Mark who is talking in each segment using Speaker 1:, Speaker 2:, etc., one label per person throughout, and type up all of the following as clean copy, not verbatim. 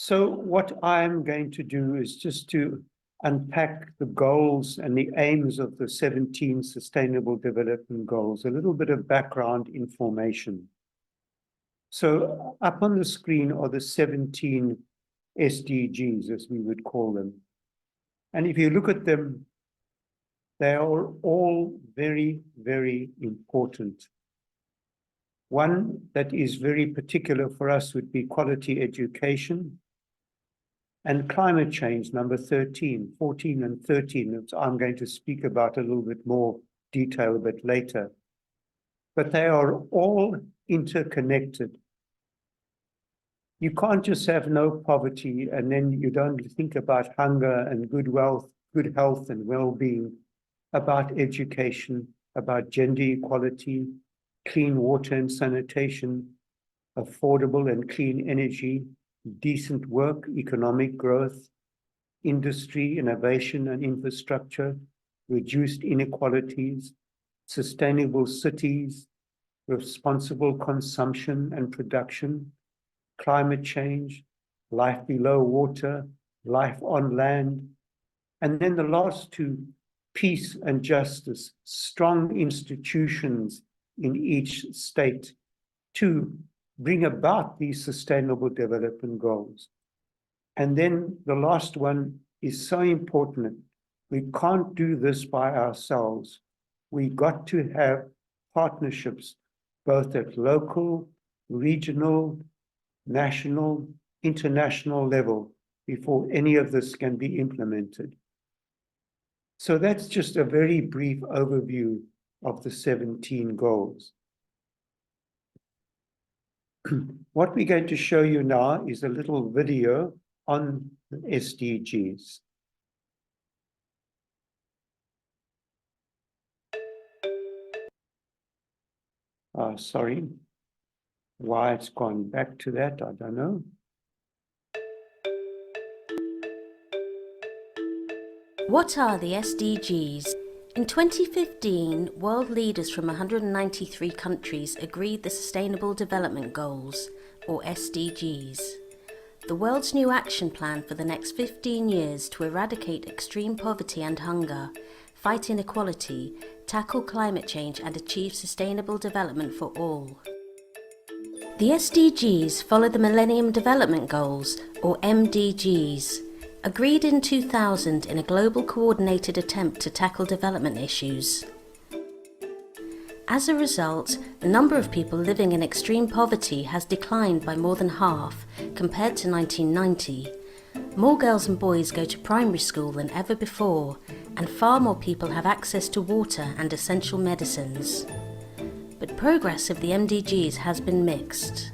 Speaker 1: So what I'm going to do is just to unpack the goals and the aims of the 17 Sustainable Development Goals, a little bit of background information. So up on the screen are the 17 SDGs, as we would call them. And if you look at them, they are all very, very important. One that is very particular for us would be quality education and climate change, number 13, 14 and 13, which I'm going to speak about a little bit more detail a bit later. But they are all interconnected. You can't just have no poverty and then you don't think about hunger and good wealth, good health and well-being, about education, about gender equality, clean water and sanitation, affordable and clean energy, decent work, economic growth, industry, innovation and infrastructure, reduced inequalities, sustainable cities, responsible consumption and production, climate change, life below water, life on land, and then the last two, peace and justice, strong institutions in each state to bring about these sustainable development goals. And then the last one is so important. We can't do this by ourselves. We got to have partnerships, both at local, regional, national, international level before any of this can be implemented. So that's just a very brief overview of the 17 goals. What we're going to show you now is a little video on the SDGs. Sorry, why it's gone back to that, I don't know.
Speaker 2: What are the SDGs? In 2015, world leaders from 193 countries agreed the Sustainable Development Goals, or SDGs, the world's new action plan for the next 15 years to eradicate extreme poverty and hunger, fight inequality, tackle climate change and achieve sustainable development for all. The SDGs follow the Millennium Development Goals, or MDGs, agreed in 2000 in a global coordinated attempt to tackle development issues. As a result, the number of people living in extreme poverty has declined by more than half compared to 1990. More girls and boys go to primary school than ever before, and far more people have access to water and essential medicines. But progress of the MDGs has been mixed.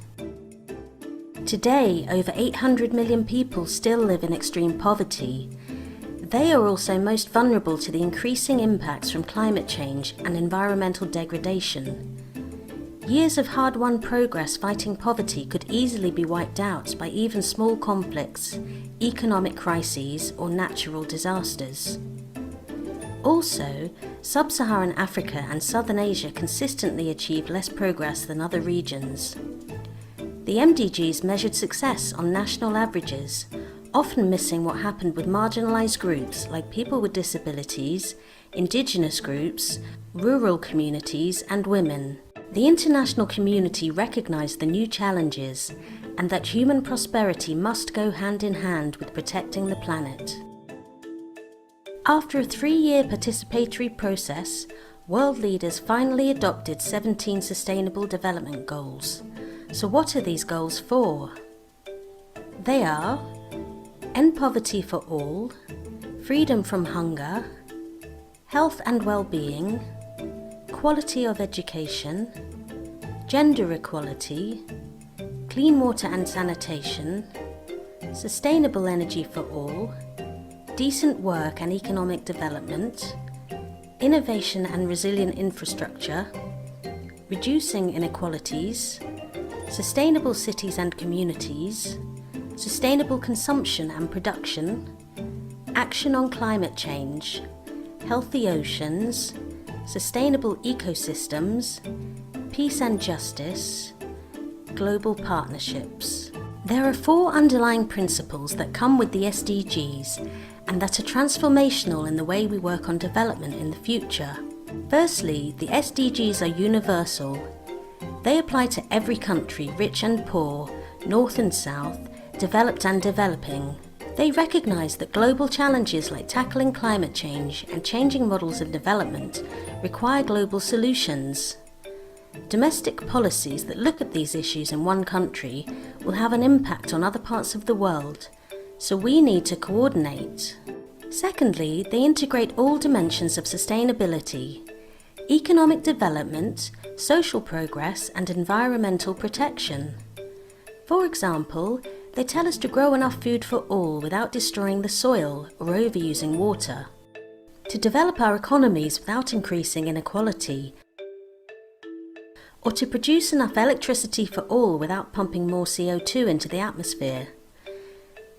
Speaker 2: Today, over 800 million people still live in extreme poverty. They are also most vulnerable to the increasing impacts from climate change and environmental degradation. Years of hard-won progress fighting poverty could easily be wiped out by even small conflicts, economic crises, or natural disasters. Also, sub-Saharan Africa and Southern Asia consistently achieve less progress than other regions. The MDGs measured success on national averages, often missing what happened with marginalised groups like people with disabilities, indigenous groups, rural communities and women. The international community recognised the new challenges and that human prosperity must go hand in hand with protecting the planet. After a 3-year participatory process, world leaders finally adopted 17 Sustainable Development Goals. So what are these goals for? They are end poverty for all, freedom from hunger, health and well-being, quality of education, gender equality, clean water and sanitation, sustainable energy for all, decent work and economic development, innovation and resilient infrastructure, reducing inequalities, sustainable cities and communities, sustainable consumption and production, action on climate change, healthy oceans, sustainable ecosystems, peace and justice, global partnerships. There are 4 underlying principles that come with the SDGs and that are transformational in the way we work on development in the future. Firstly, the SDGs are universal. They apply to every country, rich and poor, north and south, developed and developing. They recognise that global challenges like tackling climate change and changing models of development require global solutions. Domestic policies that look at these issues in one country will have an impact on other parts of the world, so we need to coordinate. Secondly, they integrate all dimensions of sustainability: economic development, social progress, and environmental protection. For example, they tell us to grow enough food for all without destroying the soil or overusing water, to develop our economies without increasing inequality, or to produce enough electricity for all without pumping more CO2 into the atmosphere.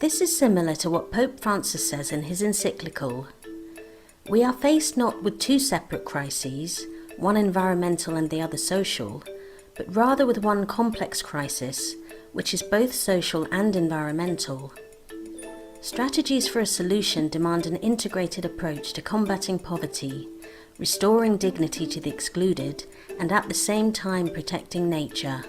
Speaker 2: This is similar to what Pope Francis says in his encyclical. We are faced not with 2 separate crises, one environmental and the other social, but rather with one complex crisis, which is both social and environmental. Strategies for a solution demand an integrated approach to combating poverty, restoring dignity to the excluded, and at the same time protecting nature.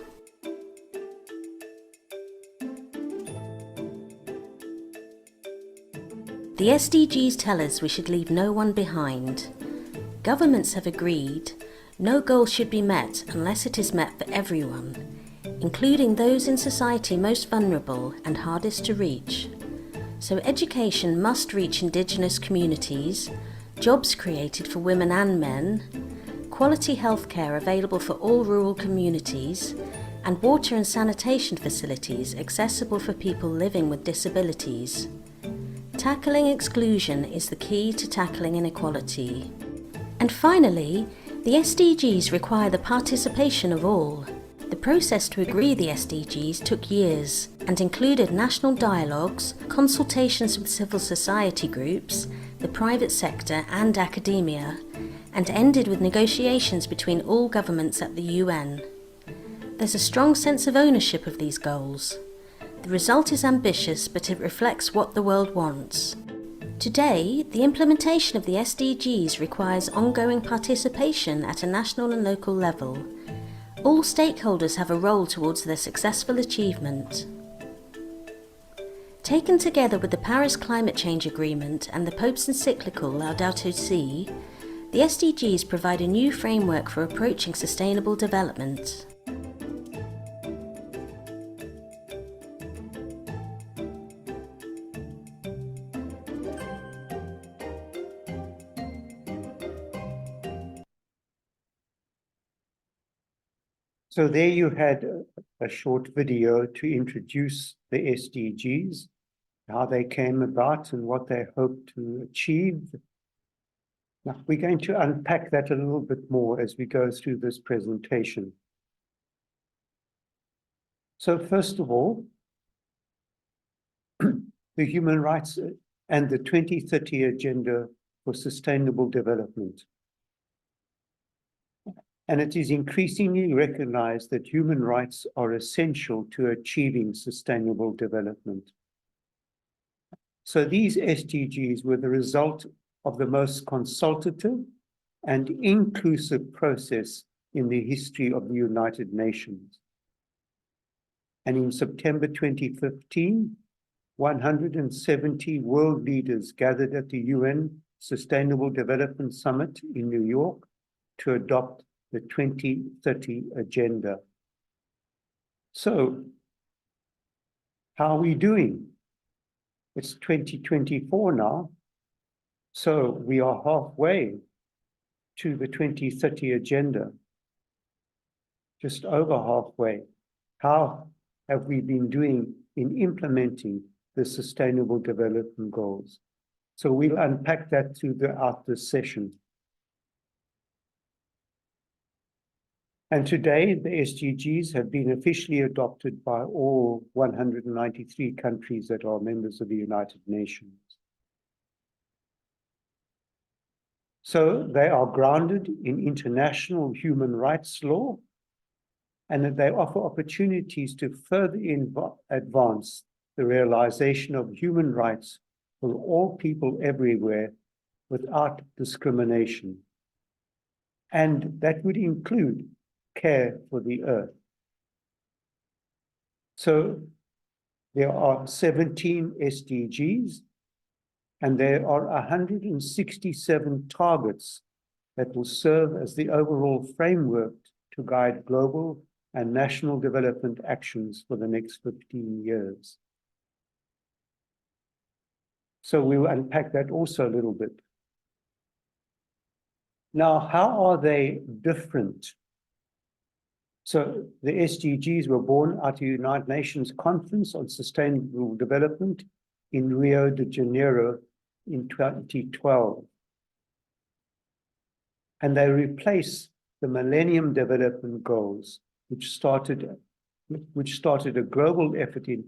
Speaker 2: The SDGs tell us we should leave no one behind. Governments have agreed no goal should be met unless it is met for everyone, including those in society most vulnerable and hardest to reach. So education must reach Indigenous communities, jobs created for women and men, quality healthcare available for all rural communities, and water and sanitation facilities accessible for people living with disabilities. Tackling exclusion is the key to tackling inequality. And finally, the SDGs require the participation of all. The process to agree the SDGs took years and included national dialogues, consultations with civil society groups, the private sector and academia, and ended with negotiations between all governments at the UN. There's a strong sense of ownership of these goals. The result is ambitious, but it reflects what the world wants. Today, the implementation of the SDGs requires ongoing participation at a national and local level. All stakeholders have a role towards their successful achievement. Taken together with the Paris Climate Change Agreement and the Pope's encyclical Laudato Si', the SDGs provide a new framework for approaching sustainable development.
Speaker 1: So there you had a short video to introduce the SDGs, how they came about and what they hope to achieve. Now, we're going to unpack that a little bit more as we go through this presentation. So first of all, the human rights and the 2030 Agenda for Sustainable Development. And it is increasingly recognized that human rights are essential to achieving sustainable development. So these SDGs were the result of the most consultative and inclusive process in the history of the United Nations. And in September 2015, 170 world leaders gathered at the UN Sustainable Development Summit in New York to adopt the 2030 Agenda. So, how are we doing? It's 2024 now, so we are halfway to the 2030 Agenda, just over halfway. How have we been doing in implementing the Sustainable Development Goals? So we'll unpack that throughout this session. And today, the SDGs have been officially adopted by all 193 countries that are members of the United Nations. So they are grounded in international human rights law, and that they offer opportunities to further advance the realization of human rights for all people everywhere without discrimination. And that would include care for the earth. So there are 17 SDGs, and there are 167 targets that will serve as the overall framework to guide global and national development actions for the next 15 years. So we will unpack that also a little bit. Now, how are they different? So the SDGs were born out of the United Nations Conference on Sustainable Development in Rio de Janeiro in 2012. And they replace the Millennium Development Goals, which started a global effort in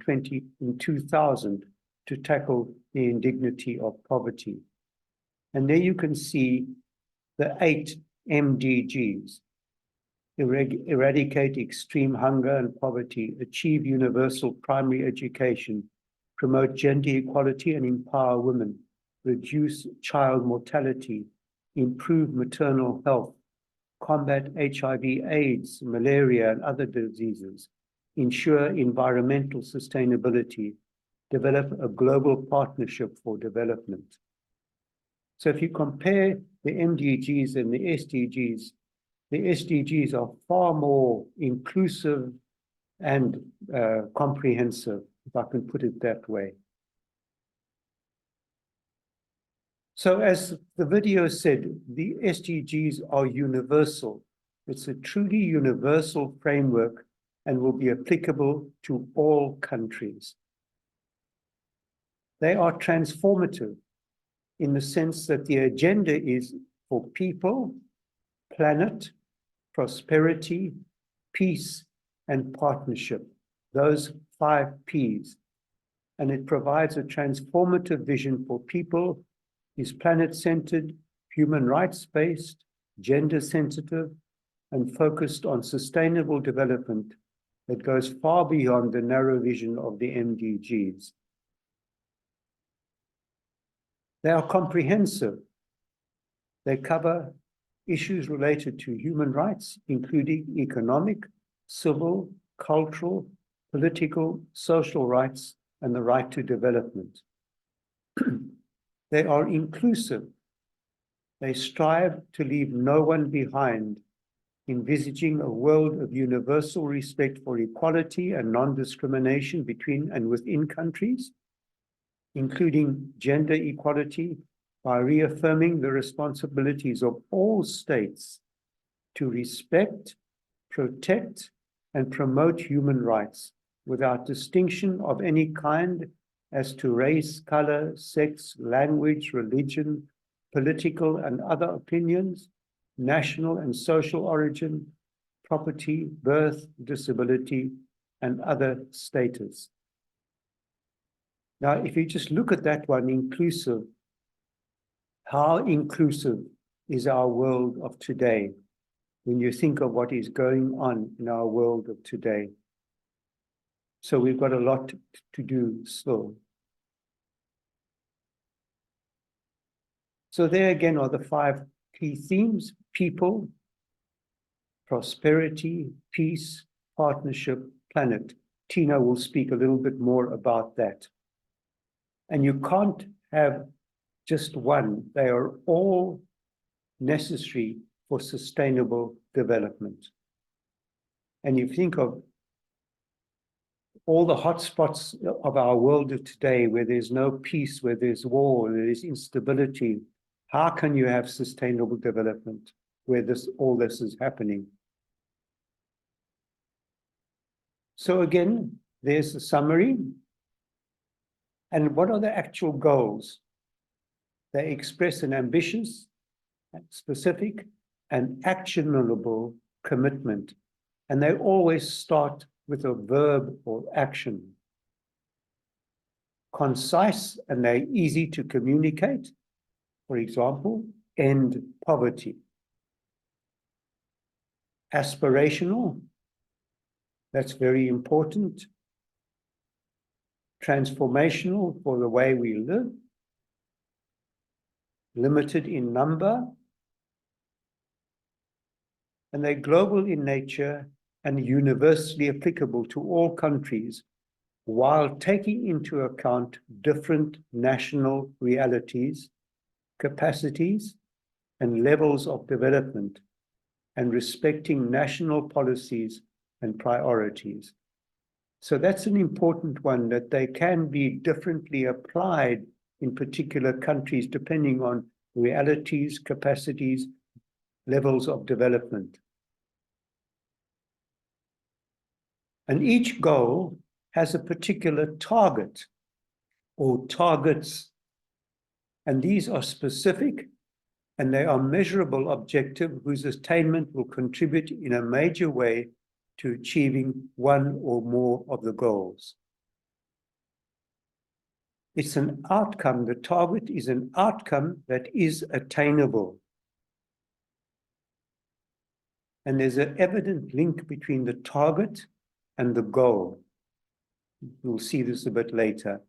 Speaker 1: 2000 to tackle the indignity of poverty. And there you can see the 8 MDGs: eradicate extreme hunger and poverty, achieve universal primary education, promote gender equality and empower women, reduce child mortality, improve maternal health, combat HIV/AIDS, malaria, and other diseases, ensure environmental sustainability, develop a global partnership for development. So if you compare the MDGs and the SDGs are far more inclusive and comprehensive, if I can put it that way. So as the video said, the SDGs are universal. It's a truly universal framework and will be applicable to all countries. They are transformative in the sense that the agenda is for people, planet, prosperity, peace, and partnership, those 5 Ps. And it provides a transformative vision for people, is planet-centered, human rights-based, gender-sensitive, and focused on sustainable development that goes far beyond the narrow vision of the MDGs. They are comprehensive. They cover issues related to human rights, including economic, civil, cultural, political, social rights, and the right to development. They are inclusive. They strive to leave no one behind, envisaging a world of universal respect for equality and non-discrimination between and within countries, including gender equality, by reaffirming the responsibilities of all states to respect, protect, and promote human rights without distinction of any kind as to race, color, sex, language, religion, political and other opinions, national and social origin, property, birth, disability, and other status. Now, if you just look at that one, inclusive, how inclusive is our world of today when you think of what is going on in our world of today? So we've got a lot to do still. So there again are the 5 key themes: people, prosperity, peace, partnership, planet. Tino will speak a little bit more about that. And you can't have just one. They are all necessary for sustainable development. And you think of all the hotspots of our world of today, where there's no peace, where there's war, where there's instability. How can you have sustainable development where all this is happening? So again, there's the summary. And what are the actual goals? They express an ambitious, specific, and actionable commitment. And they always start with a verb or action. Concise, and they're easy to communicate. For example, end poverty. Aspirational, That's very important. Transformational for the way we live. Limited in number. And they're global in nature and universally applicable to all countries, while taking into account different national realities, capacities, and levels of development, and respecting national policies and priorities. So that's an important one, that they can be differently applied in particular countries depending on realities, capacities, levels of development. And each goal has a particular target or targets, and these are specific and they are measurable objectives whose attainment will contribute in a major way to achieving one or more of the goals. It's an outcome. The target is an outcome that is attainable. And there's an evident link between the target and the goal. We'll see this a bit later.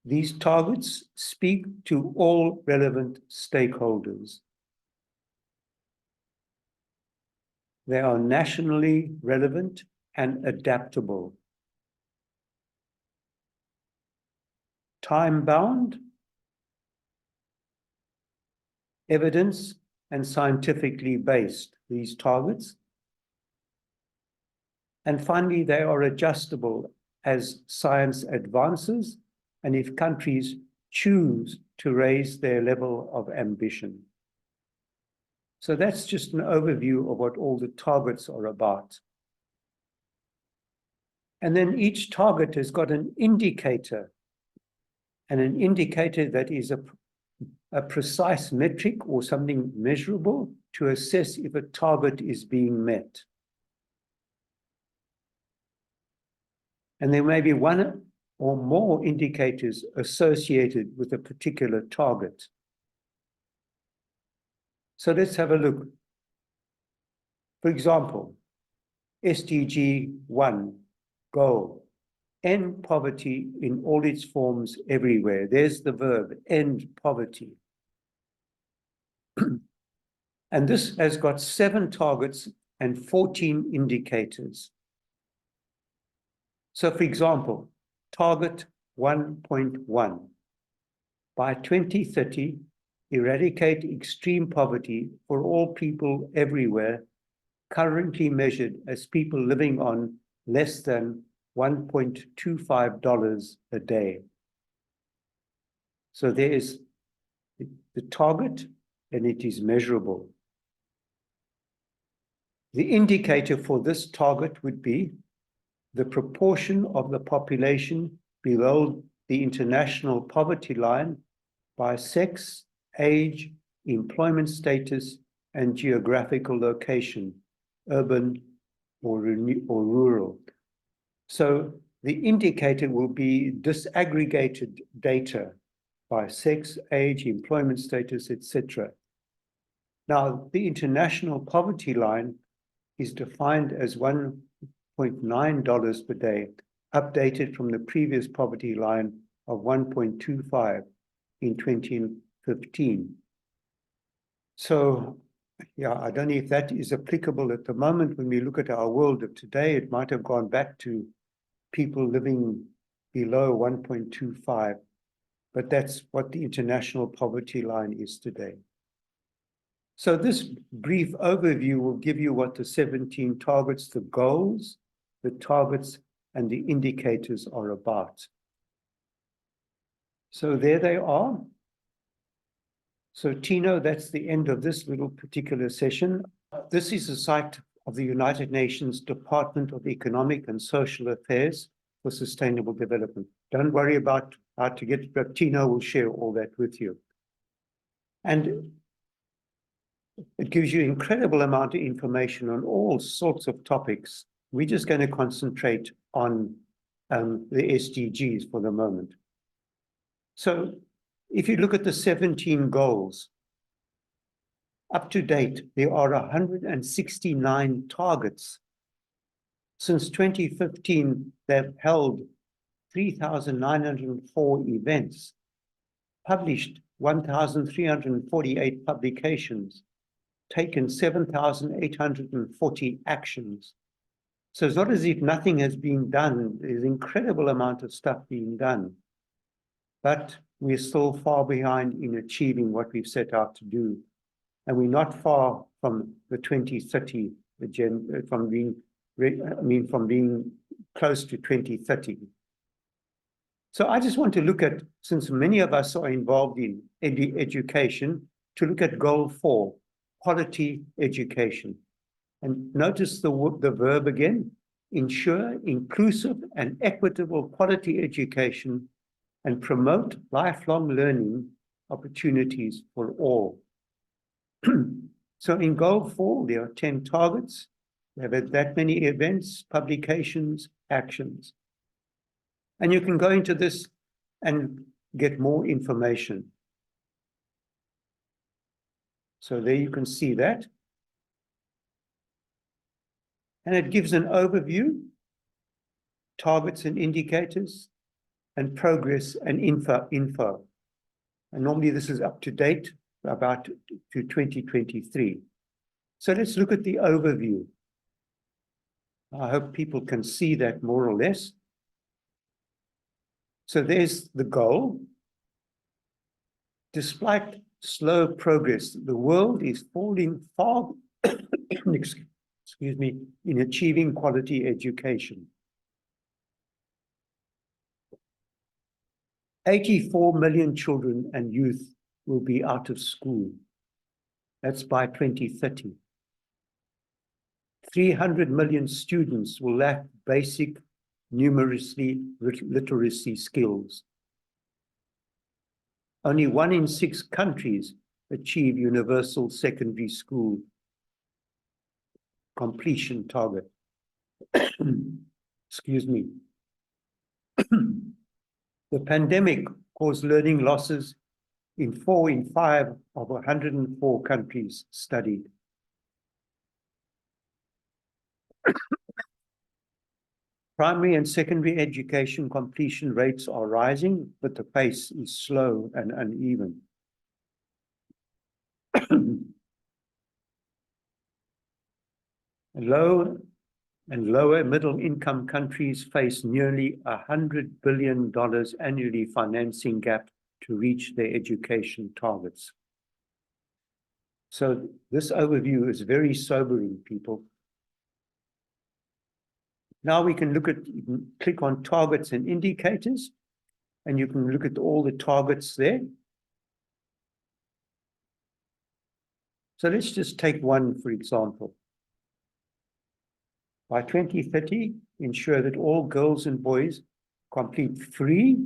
Speaker 1: These targets speak to all relevant stakeholders. They are nationally relevant and adaptable. Time-bound, evidence and scientifically based, these targets. And finally, they are adjustable as science advances and if countries choose to raise their level of ambition. So that's just an overview of what all the targets are about. And then each target has got an indicator, and an indicator that is a precise metric or something measurable to assess if a target is being met. And there may be one or more indicators associated with a particular target. So let's have a look. For example, SDG 1, goal, end poverty in all its forms everywhere. There's the verb, end poverty. And this has got 7 targets and 14 indicators. So for example, target 1.1, by 2030, eradicate extreme poverty for all people everywhere, currently measured as people living on less than $1.25 a day. So there is the target, and it is measurable. The indicator for this target would be the proportion of the population below the international poverty line by sex, age, employment status, and geographical location, urban or rural. So the indicator will be disaggregated data by sex, age, employment status, etc. Now, the international poverty line is defined as $1.9 per day, updated from the previous poverty line of 1.25 in 2015. So, yeah, I don't know if that is applicable at the moment. When we look at our world of today, it might have gone back to people living below 1.25, but that's what the international poverty line is today. So this brief overview will give you what the 17 targets, the goals, the targets, and the indicators are about. So there they are. So Tino, that's the end of this little particular session. This is the site of the United Nations Department of Economic and Social Affairs for Sustainable Development. Don't worry about how to get, but Tino will share all that with you. And it gives you incredible amount of information on all sorts of topics. We're just going to concentrate on the SDGs for the moment. So if you look at the 17 goals, Up to date, there are 169 targets. Since 2015, they've held 3,904 events, published 1,348 publications, taken 7,840 actions. So it's not as if nothing has been done. There's an incredible amount of stuff being done. But we're still far behind in achieving what we've set out to do. And we're not far from the 2030 agenda, from being close to 2030. So I just want to look at, since many of us are involved in education, to look at goal 4, quality education. And notice the verb again: ensure inclusive and equitable quality education and promote lifelong learning opportunities for all. So in goal 4, there are 10 targets. We have that many events, publications, actions. And you can go into this and get more information. So there you can see that. And it gives an overview, targets and indicators, and progress and info. And normally this is up to date, about to 2023. So let's look at the overview. I hope people can see that more or less. So there's the goal. Despite slow progress, the world is falling far, excuse me, in achieving quality education. 84 million children and youth will be out of school. That's by 2030. 300 million students will lack basic numeracy literacy skills. Only 1 in 6 countries achieve universal secondary school completion target. Excuse me. The pandemic caused learning losses in 4 in 5 of 104 countries studied. Primary and secondary education completion rates are rising, but the pace is slow and uneven. Low and lower middle income countries face nearly $100 billion annually financing gap to reach their education targets. So this overview is very sobering, people. Now we can look at, you can click on targets and indicators, and you can look at all the targets there. So let's just take one, for example. By 2030, ensure that all girls and boys complete free,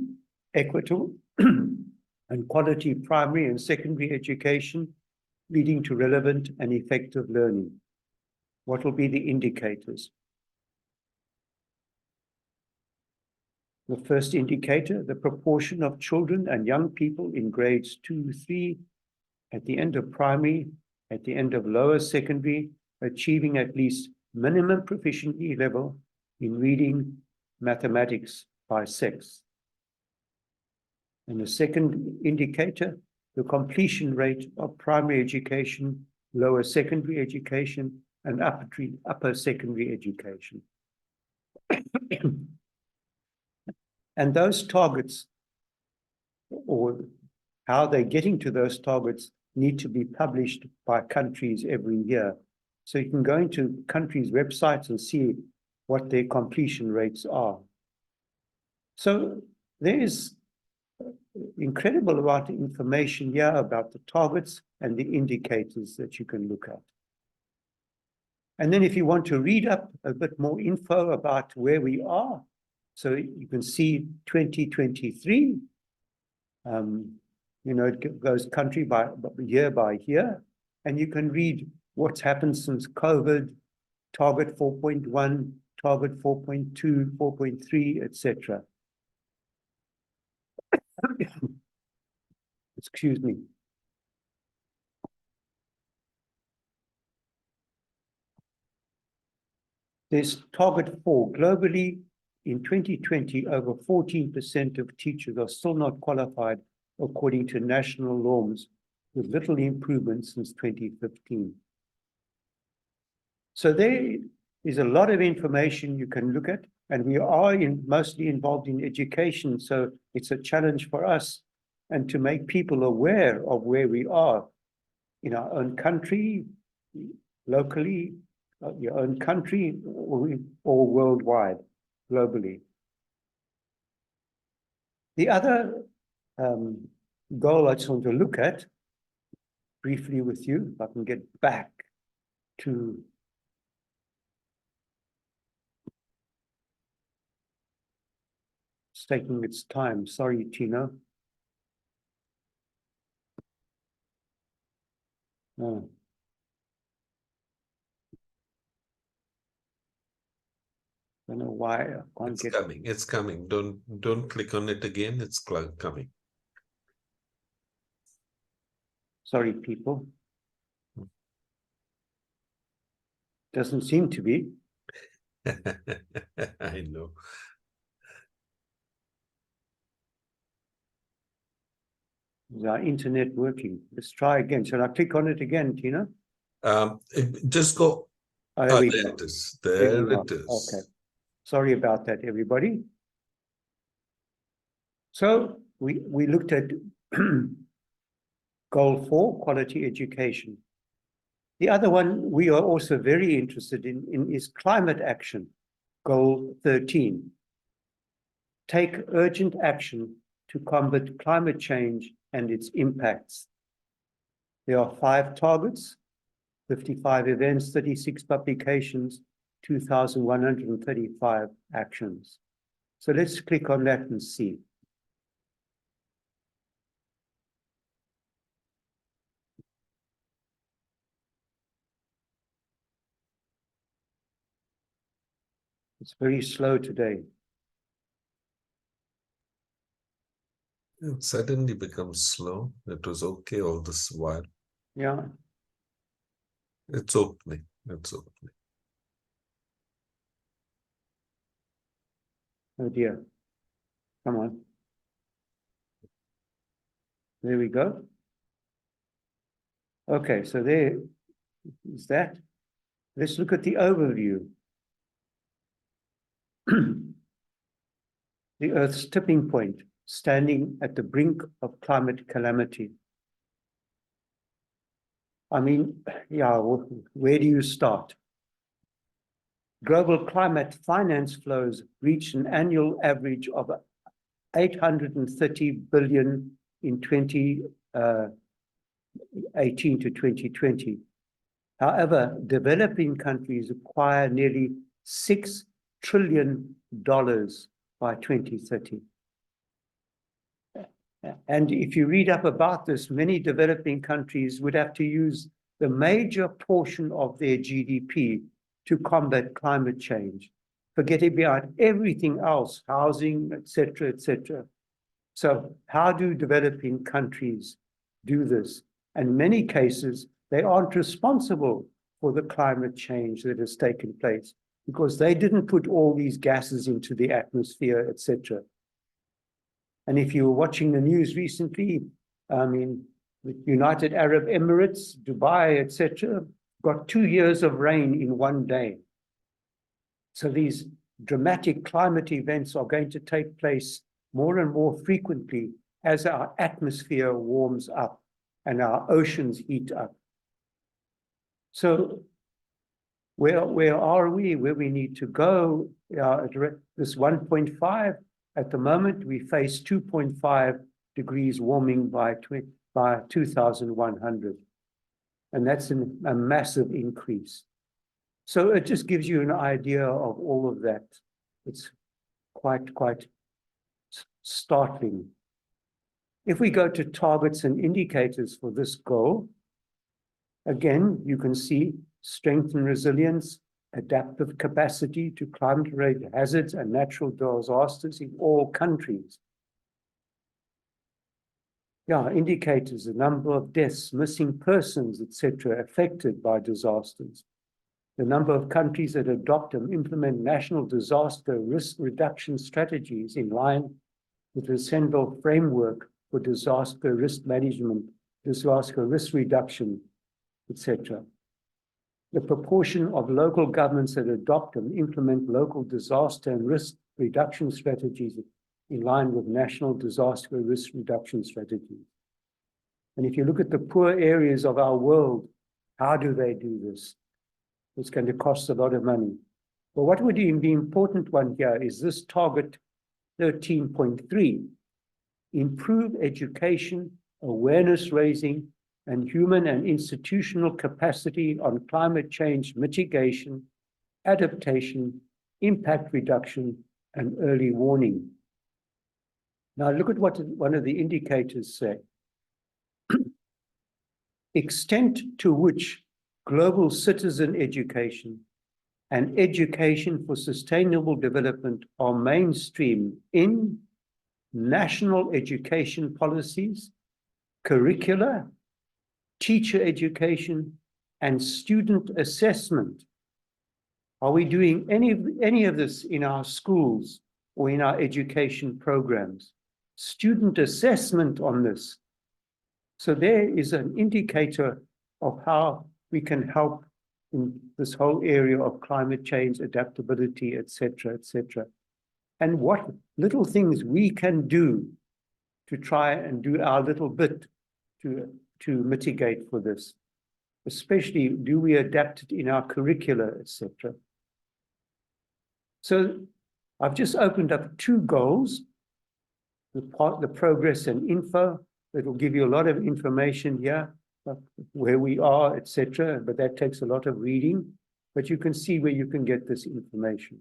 Speaker 1: equitable, and quality primary and secondary education, leading to relevant and effective learning. What will be the indicators? The first indicator, the proportion of children and young people in grades 2, 3, at the end of primary, at the end of lower secondary, achieving at least minimum proficiency level in reading, mathematics by sex. And the second indicator, the completion rate of primary education, lower secondary education, and upper secondary education. And those targets, or how they're getting to those targets, need to be published by countries every year. So you can go into countries' websites and see what their completion rates are. So there is incredible amount of information here about the targets and the indicators that you can look at. And then if you want to read up a bit more info about where we are, so you can see 2023, you know, it goes country by year, and you can read what's happened since COVID, target 4.1, target 4.2, 4.3, etc. Excuse me. There's target 4. Globally, in 2020, over 14% of teachers are still not qualified according to national norms, with little improvement since 2015. So there is a lot of information you can look at, and we are mostly involved in education, so it's a challenge for us and to make people aware of where we are in our own country, locally, your own country, or worldwide, globally. The other goal I just want to look at briefly with you, if I can get back to it's taking its time. Sorry, Tino. Oh. I don't know why I can't
Speaker 3: It's
Speaker 1: get
Speaker 3: coming. It's coming. Don't click on it again. It's coming.
Speaker 1: Sorry, people. Doesn't seem to be.
Speaker 3: I know.
Speaker 1: Is our internet working? Let's try again. Shall I click on it again, Tina?
Speaker 3: Just go.
Speaker 1: Oh,
Speaker 3: There
Speaker 1: we go.
Speaker 3: it is. There it is.
Speaker 1: Okay. Sorry about that, everybody. So we looked at goal 4, quality education. The other one we are also very interested in is climate action, goal 13. Take urgent action to combat climate change and its impacts. There are 5 targets, 55 events, 36 publications, 2,135 actions. So let's click on that and see. It's very slow today.
Speaker 3: It suddenly becomes slow. It was okay all this while.
Speaker 1: Yeah.
Speaker 3: It's opening. It's opening.
Speaker 1: Oh dear. Come on. There we go. Okay, so there is that. Let's look at the overview. The Earth's tipping point, standing at the brink of climate calamity. I mean, yeah, where do you start? Global climate finance flows reached an annual average of 830 billion in 2018 to 2020. However, developing countries acquire nearly $6 trillion by 2030. And if you read up about this, many developing countries would have to use the major portion of their GDP to combat climate change, forgetting about everything else, housing, etc., etc. So how do developing countries do this? And in many cases, they aren't responsible for the climate change that has taken place because they didn't put all these gases into the atmosphere, etc. And if you were watching the news recently, I mean, the United Arab Emirates, Dubai, etc., got 2 years of rain in one day. So these dramatic climate events are going to take place more and more frequently as our atmosphere warms up and our oceans heat up. So where are we? Where we need to go? This 1.5, at the moment, we face 2.5 degrees warming by 2100. And that's a massive increase. So it just gives you an idea of all of that. It's quite startling. If we go to targets and indicators for this goal, again, you can see strength and resilience, adaptive capacity to climate-related hazards and natural disasters in all countries. Yeah, indicators, the number of deaths, missing persons, etc., affected by disasters. the number of countries that adopt and implement national disaster risk reduction strategies in line with the Central Framework for Disaster Risk Management, Disaster Risk Reduction, etc. The proportion of local governments that adopt and implement local disaster and risk reduction strategies in line with national disaster risk reduction strategies. And if you look at the poor areas of our world, how do they do this? It's going to cost a lot of money. But what would be the important one here is this target 13.3, improve education, awareness raising, and human and institutional capacity on climate change mitigation, adaptation, impact reduction, and early warning. Now look at what one of the indicators say. Extent to which global citizen education and education for sustainable development are mainstream in national education policies, curricula, teacher education, and student assessment. Are we doing any of this in our schools or in our education programs? Student assessment on this. So there is an indicator of how we can help in this whole area of climate change, adaptability, etc., etc. And what little things we can do to try and do our little bit to mitigate for this. Especially, do we adapt it in our curricula, etc. So I've just opened up 2 goals, the progress and info. It will give you a lot of information here, where we are, etc. But that takes a lot of reading. But you can see where you can get this information.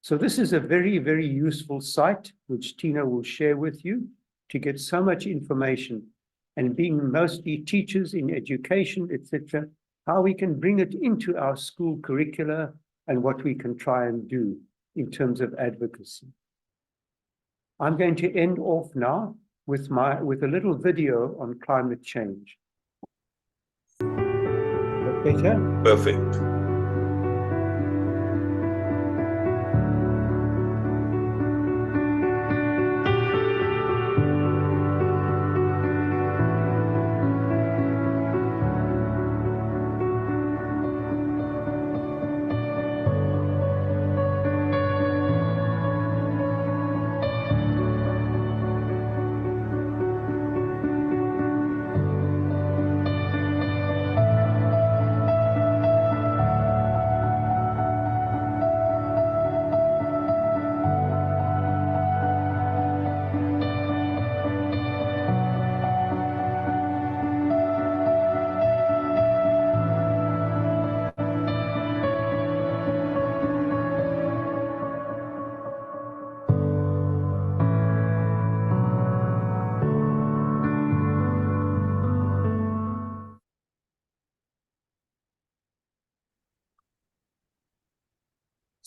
Speaker 1: So this is a very, very useful site, which Tino will share with you to get so much information. And being mostly teachers in education, etc., how we can bring it into our school curricula and what we can try and do in terms of advocacy. I'm going to end off now with a little video on climate change. Better?
Speaker 3: Perfect.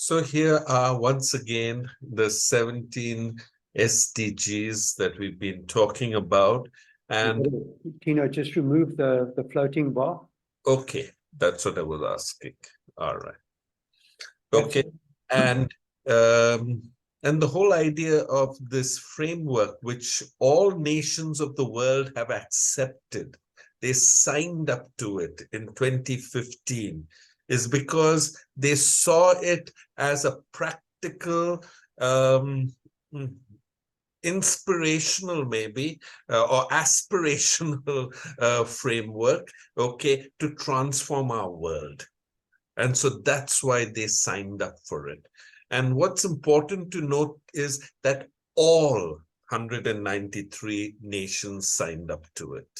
Speaker 3: So here are once again the 17 SDGs that we've been talking about. And
Speaker 1: Tino, just remove the floating bar.
Speaker 3: okay, that's what I was asking. All right. Okay, and the whole idea of this framework, which all nations of the world have accepted, they signed up to it in 2015, is because they saw it as a practical, inspirational maybe, or aspirational framework, okay, to transform our world. And so that's why they signed up for it. And what's important to note is that all 193 nations signed up to it.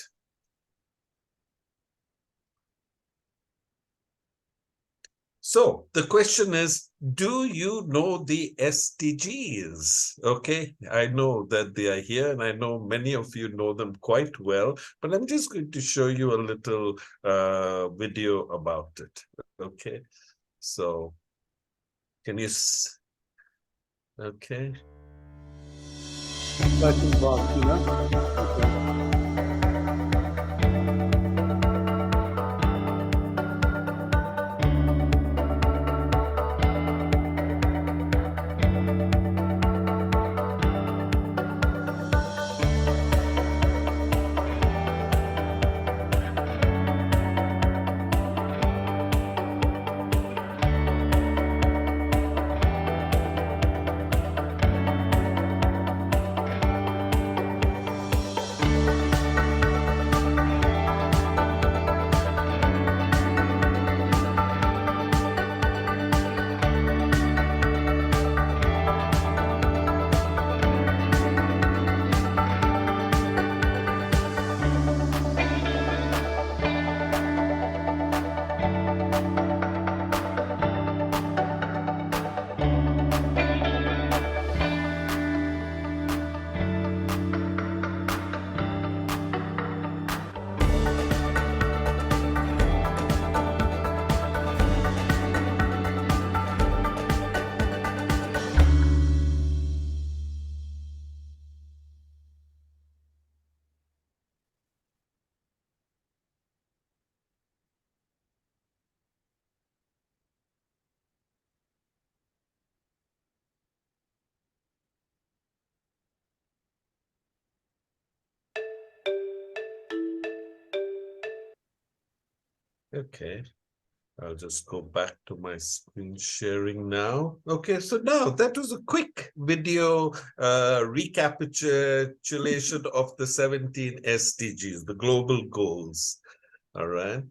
Speaker 3: So the question is, do you know the SDGs? Okay, I know that they are here and I know many of you know them quite well, but I'm just going to show you a little video about it. Okay, so can you, okay.
Speaker 1: Floating bar, Tino.
Speaker 3: Okay. I'll just go back to my screen sharing now. Okay, so now that was a quick video recapitulation of the 17 SDGs, the global goals. All right.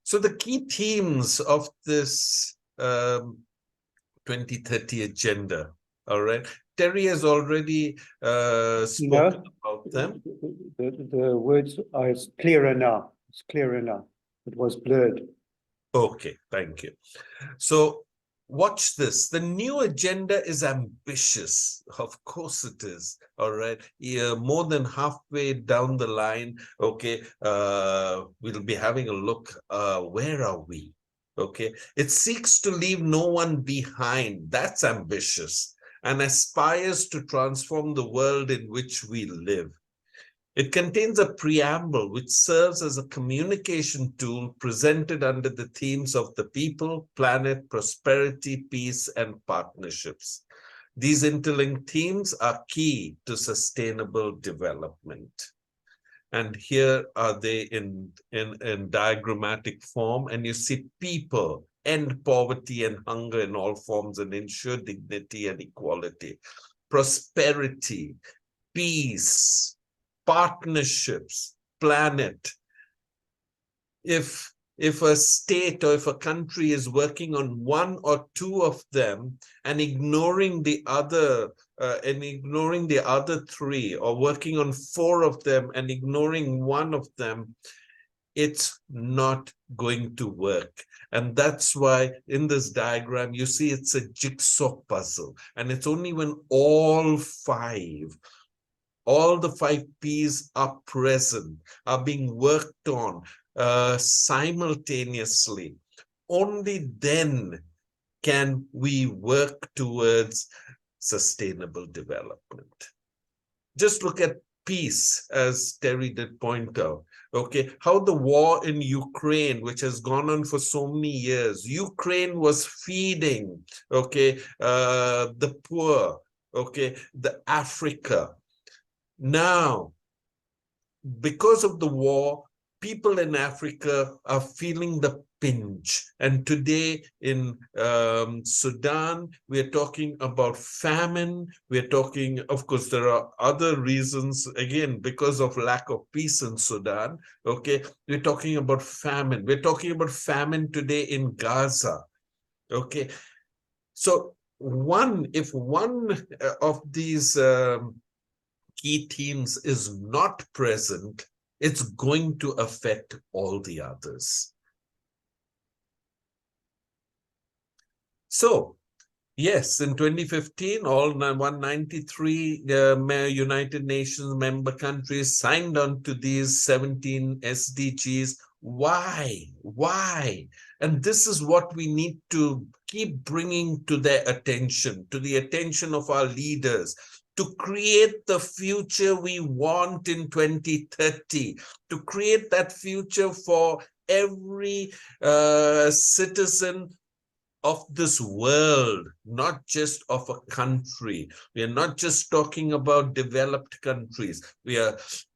Speaker 3: So the key themes of this 2030 agenda. All right. Terry has already spoken about them.
Speaker 1: The words are clearer now. It's clearer now. It was blurred.
Speaker 3: Okay, thank you. So watch this. The new agenda is ambitious. Of course it is. All right. Yeah, more than halfway down the line. Okay. We'll be having a look. Where are we? Okay. It seeks to leave no one behind. That's ambitious, and aspires to transform the world in which we live. It contains a preamble which serves as a communication tool presented under the themes of the people, planet, prosperity, peace, and partnerships. These interlinked themes are key to sustainable development. And here are they in diagrammatic form. And you see people, end poverty and hunger in all forms and ensure dignity and equality. Prosperity, peace, partnerships, planet. If a state or if a country is working on one or two of them and ignoring the other three, or working on four of them and ignoring one of them, it's not going to work. And that's why in this diagram, you see it's a jigsaw puzzle. And it's only when all the 5 Ps are present, are being worked on simultaneously, only then can we work towards sustainable development. Just look at peace, as Terry did point out. Okay, how the war in Ukraine, which has gone on for so many years, Ukraine was feeding, okay, the poor, okay, the Africa. Now, because of the war, people in Africa are feeling the pinch. And today in Sudan, we are talking about famine. We are talking, of course, there are other reasons, again, because of lack of peace in Sudan. Okay, we're talking about famine. We're talking about famine today in Gaza. Okay, so if one of these key themes is not present, it's going to affect all the others. So, yes, in 2015, all 193 United Nations member countries signed on to these 17 SDGs. Why? Why? And this is what we need to keep bringing to their attention, to the attention of our leaders, to create the future we want in 2030, to create that future for every citizen of this world, not just of a country. We are not just talking about developed countries.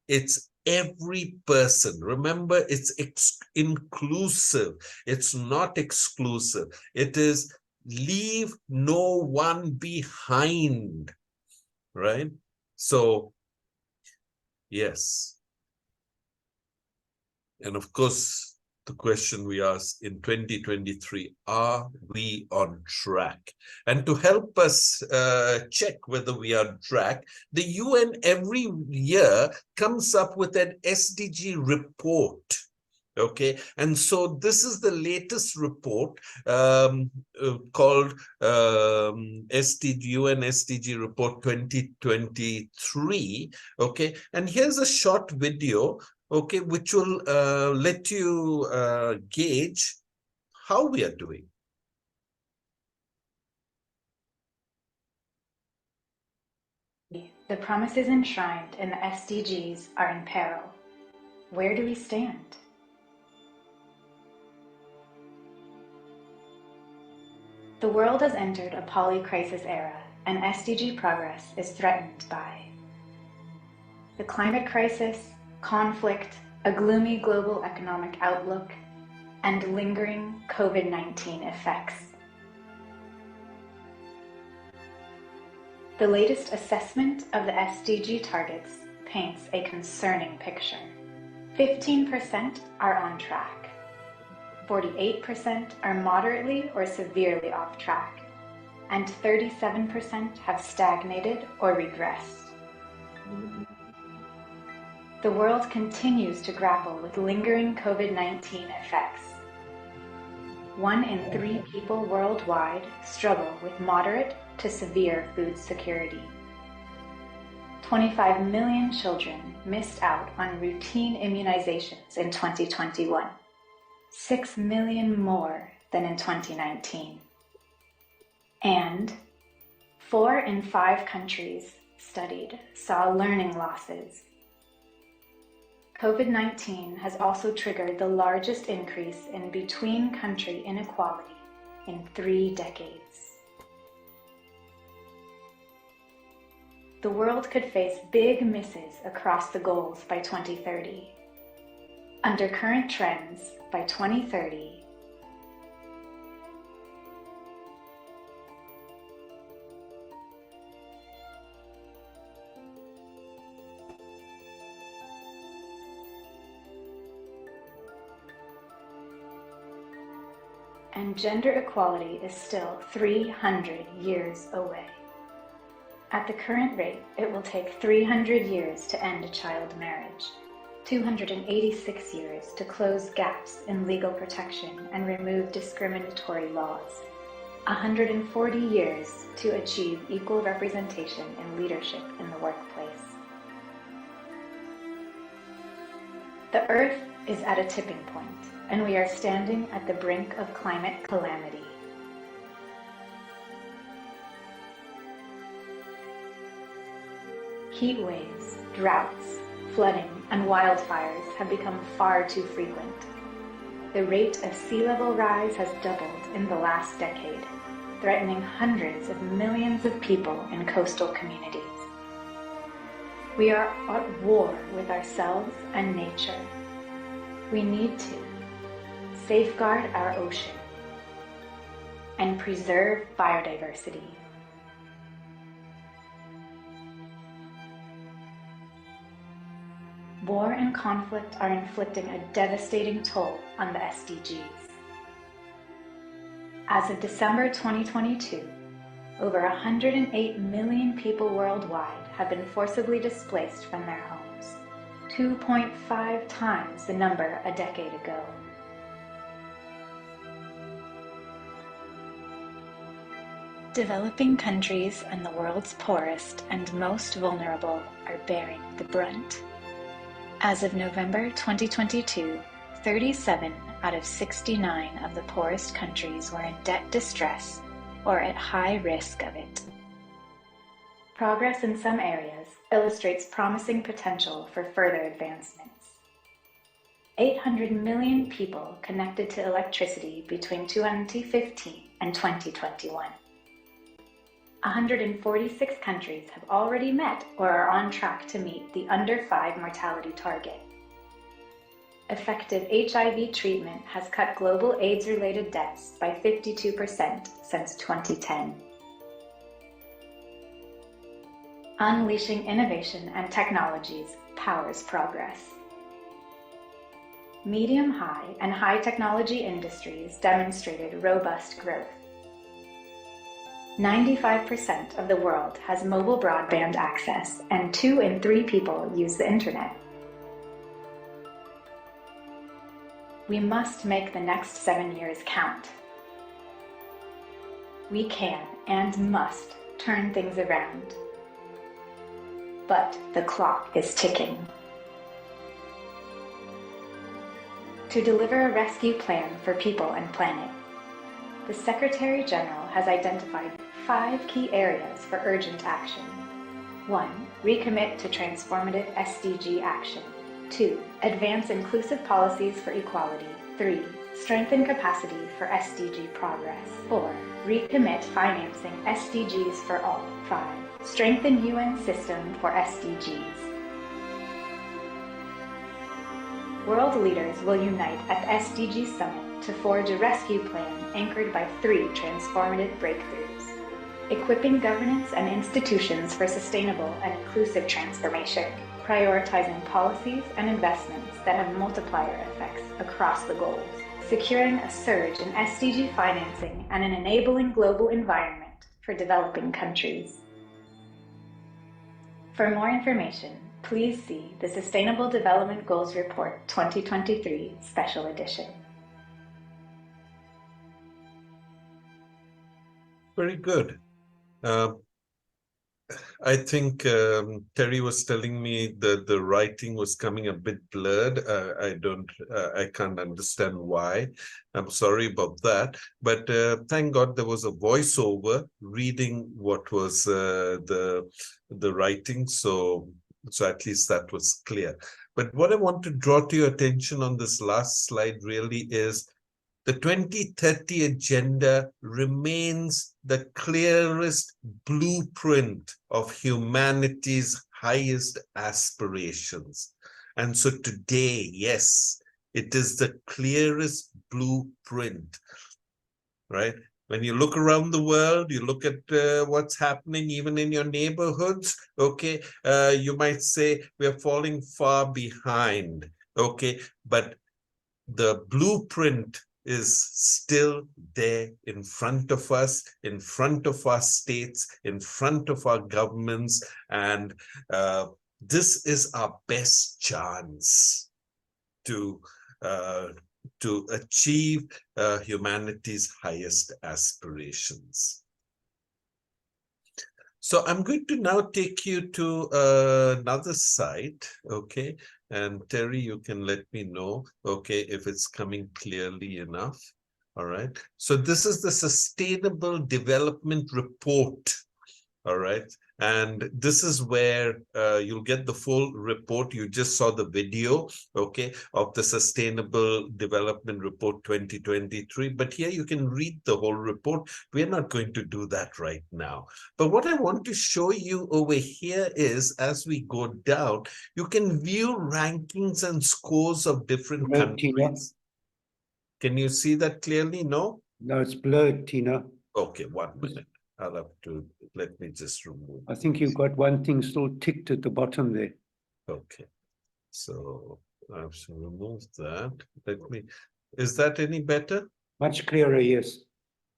Speaker 3: It's every person. Remember, it's inclusive. It's not exclusive. It is leave no one behind, right? So, yes. And of course, the question we ask in 2023, are we on track? And to help us check whether we are on track, the UN every year comes up with an SDG report. Okay, and so this is the latest report called UN SDG report 2023. Okay, and here's a short video, okay, which will let you gauge how we are doing.
Speaker 4: The promises enshrined in the SDGs are in peril. Where do we stand? The world has entered a poly-crisis era, and SDG progress is threatened by the climate crisis, conflict, a gloomy global economic outlook, and lingering COVID-19 effects. The latest assessment of the SDG targets paints a concerning picture. 15% are on track. 48% are moderately or severely off track, and 37% have stagnated or regressed. The world continues to grapple with lingering COVID-19 effects. 1 in 3 people worldwide struggle with moderate to severe food security. 25 million children missed out on routine immunizations in 2021, 6 million more than in 2019. And 4 in 5 countries studied saw learning losses. COVID-19 has also triggered the largest increase in between-country inequality in 3 decades. The world could face big misses across the goals by 2030. Under current trends, by 2030, and gender equality is still 300 years away. At the current rate, it will take 300 years to end child marriage, 286 years to close gaps in legal protection and remove discriminatory laws, 140 years to achieve equal representation in leadership in the workplace. The Earth is at a tipping point, and we are standing at the brink of climate calamity. Heat waves, droughts, flooding, and wildfires have become far too frequent. The rate of sea level rise has doubled in the last decade, threatening hundreds of millions of people in coastal communities. We are at war with ourselves and nature. We need to safeguard our ocean and preserve biodiversity. War and conflict are inflicting a devastating toll on the SDGs. As of December 2022, over 108 million people worldwide have been forcibly displaced from their homes, 2.5 times the number a decade ago. Developing countries and the world's poorest and most vulnerable are bearing the brunt. As of November 2022, 37 out of 69 of the poorest countries were in debt distress or at high risk of it. Progress in some areas illustrates promising potential for further advancements. 800 million people connected to electricity between 2015 and 2021. 146 countries have already met or are on track to meet the under 5 mortality target. Effective HIV treatment has cut global AIDS-related deaths by 52% since 2010. Unleashing innovation and technologies powers progress. Medium-high and high technology industries demonstrated robust growth. 95% of the world has mobile broadband access, and 2 in 3 people use the internet. We must make the next 7 years count. We can and must turn things around. But the clock is ticking. To deliver a rescue plan for people and planet, the Secretary General has identified 5 key areas for urgent action. 1. Recommit to transformative SDG action. 2. Advance inclusive policies for equality. 3. Strengthen capacity for SDG progress. 4. Recommit financing SDGs for all. 5. Strengthen UN system for SDGs. World leaders will unite at the SDG Summit to forge a rescue plan anchored by 3 transformative breakthroughs: equipping governance and institutions for sustainable and inclusive transformation, prioritizing policies and investments that have multiplier effects across the goals, securing a surge in SDG financing and an enabling global environment for developing countries. For more information, please see the Sustainable Development Goals Report 2023 Special Edition.
Speaker 3: Very good. I think Terry was telling me that the writing was coming a bit blurred. I can't understand why. I'm sorry about that. But thank God there was a voiceover reading what was the writing. So at least that was clear. But what I want to draw to your attention on this last slide really is the 2030 agenda remains the clearest blueprint of humanity's highest aspirations. And so today, yes, it is the clearest blueprint, right? When you look around the world, you look at what's happening even in your neighborhoods, okay, you might say we're falling far behind, okay, but the blueprint is still there in front of us, in front of our states, in front of our governments, and this is our best chance to achieve humanity's highest aspirations. So I'm going to now take you to another site, okay? And Terry, you can let me know, okay, if it's coming clearly enough, all right? So this is the Sustainable Development Report, all right? And this is where you'll get the full report. You just saw the video, okay, of the Sustainable Development Report 2023. But here you can read the whole report. We're not going to do that right now. But what I want to show you over here is, as we go down, you can view rankings and scores of different
Speaker 1: Blurred, Tino.
Speaker 3: countries. Can you see that clearly? No?
Speaker 1: No, it's blurred, Tina.
Speaker 3: Okay, 1 minute. I'll have to, let me just remove.
Speaker 1: I think you've got one thing still ticked at the bottom there.
Speaker 3: Okay, so I have to remove that. Is that any better?
Speaker 1: Much clearer, yes.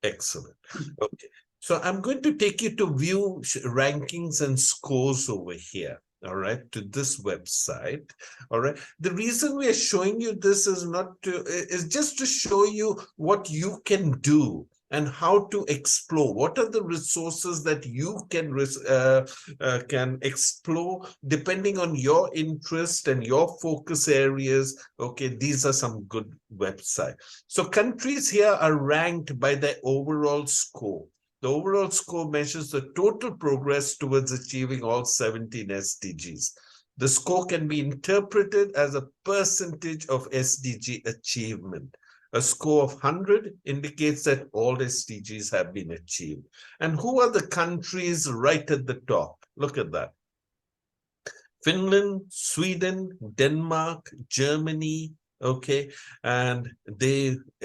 Speaker 3: Excellent. Okay, so I'm going to take you to view rankings and scores over here. All right, to this website. All right, the reason we are showing you this is just to show you what you can do and how to explore. What are the resources that you can explore depending on your interest and your focus areas? Okay, these are some good websites. So countries here are ranked by their overall score. The overall score measures the total progress towards achieving all 17 SDGs. The score can be interpreted as a percentage of SDG achievement. A score of 100 indicates that all SDGs have been achieved. And who are the countries right at the top? Look at that. Finland, Sweden, Denmark, Germany, okay, and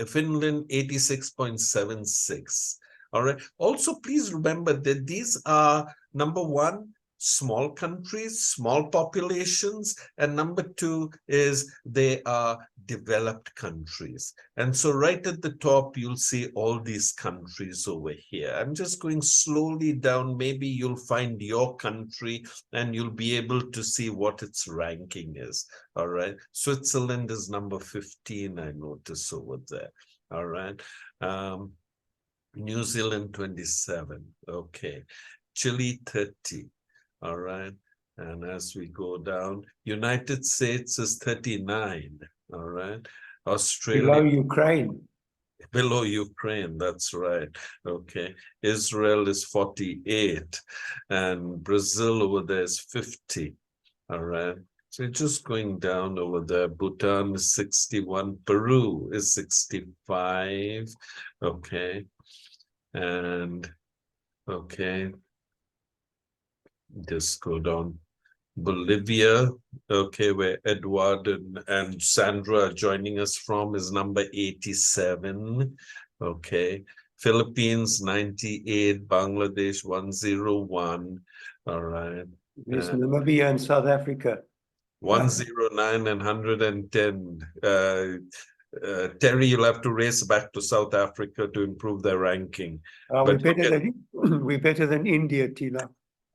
Speaker 3: Finland 86.76. All right. Also, please remember that these are, number one, small countries, small populations, and number two is they are developed countries. And so right at the top, you'll see all these countries over here. I'm just going slowly down. Maybe you'll find your country and you'll be able to see what its ranking is. All right. Switzerland is number 15, I notice over there. All right. New Zealand 27. Okay. Chile 30. All right. And as we go down, United States is 39. All right. Australia.
Speaker 1: Below Ukraine.
Speaker 3: Below Ukraine, that's right. Okay. Israel is 48. And Brazil over there is 50. All right. So just going down over there, Bhutan is 61. Peru is 65. Okay. And okay. Just go down. Bolivia, okay, where Edward and Sandra are joining us from, is number 87. Okay. Philippines, 98. Bangladesh, 101. All right.
Speaker 1: There's Namibia and South Africa.
Speaker 3: 109 and 110. Terry, you'll have to race back to South Africa to improve their ranking.
Speaker 1: We're better than India, Tino.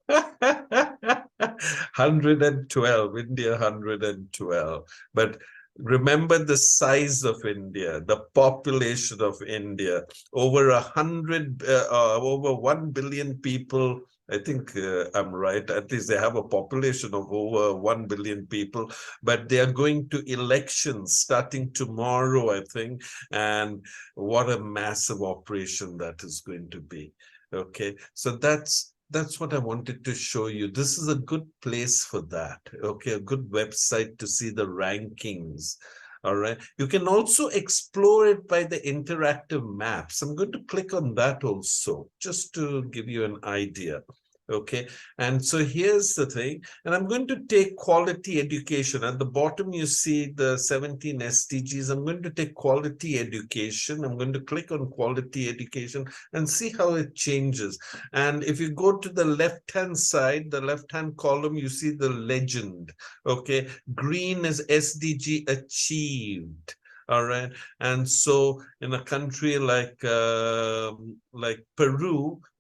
Speaker 3: 112, India 112. But remember the size of India, the population of India, over 1 billion people. I think I'm right. At least they have a population of over 1 billion people, but they are going to elections starting tomorrow, I think. And what a massive operation that is going to be. Okay, so that's what I wanted to show you. This is a good place for that. Okay, a good website to see the rankings. All right. You can also explore it by the interactive maps. I'm going to click on that also, just to give you an idea. Okay, and so here's the thing, and I'm going to take quality education. At the bottom, you see the 17 SDGs. I'm going to take quality education. I'm going to click on quality education and see how it changes. And if you go to the left-hand side, the left-hand column, you see the legend. Okay, green is SDG achieved. All right, and so in a country like Peru,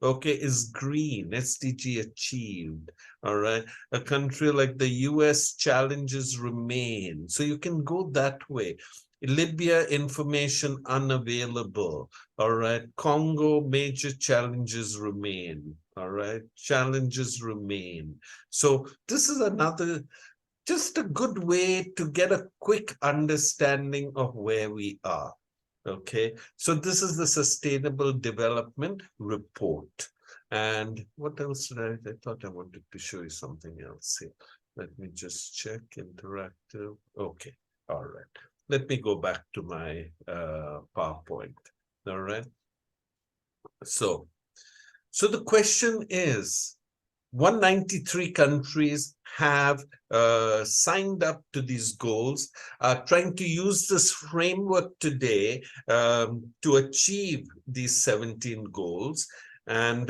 Speaker 3: okay, is green, SDG achieved. All right, a country like the US, challenges remain. So you can go that way. Libya, information unavailable. All right, Congo, major challenges remain. All right, challenges remain. So this is another, just a good way to get a quick understanding of where we are. Okay, so this is the Sustainable Development Report. And what else did I thought I wanted to show you something else here. Let me just check interactive. Okay, all right. Let me go back to my PowerPoint. All right. So the question is, 193 countries have signed up to these goals, trying to use this framework today to achieve these 17 goals. And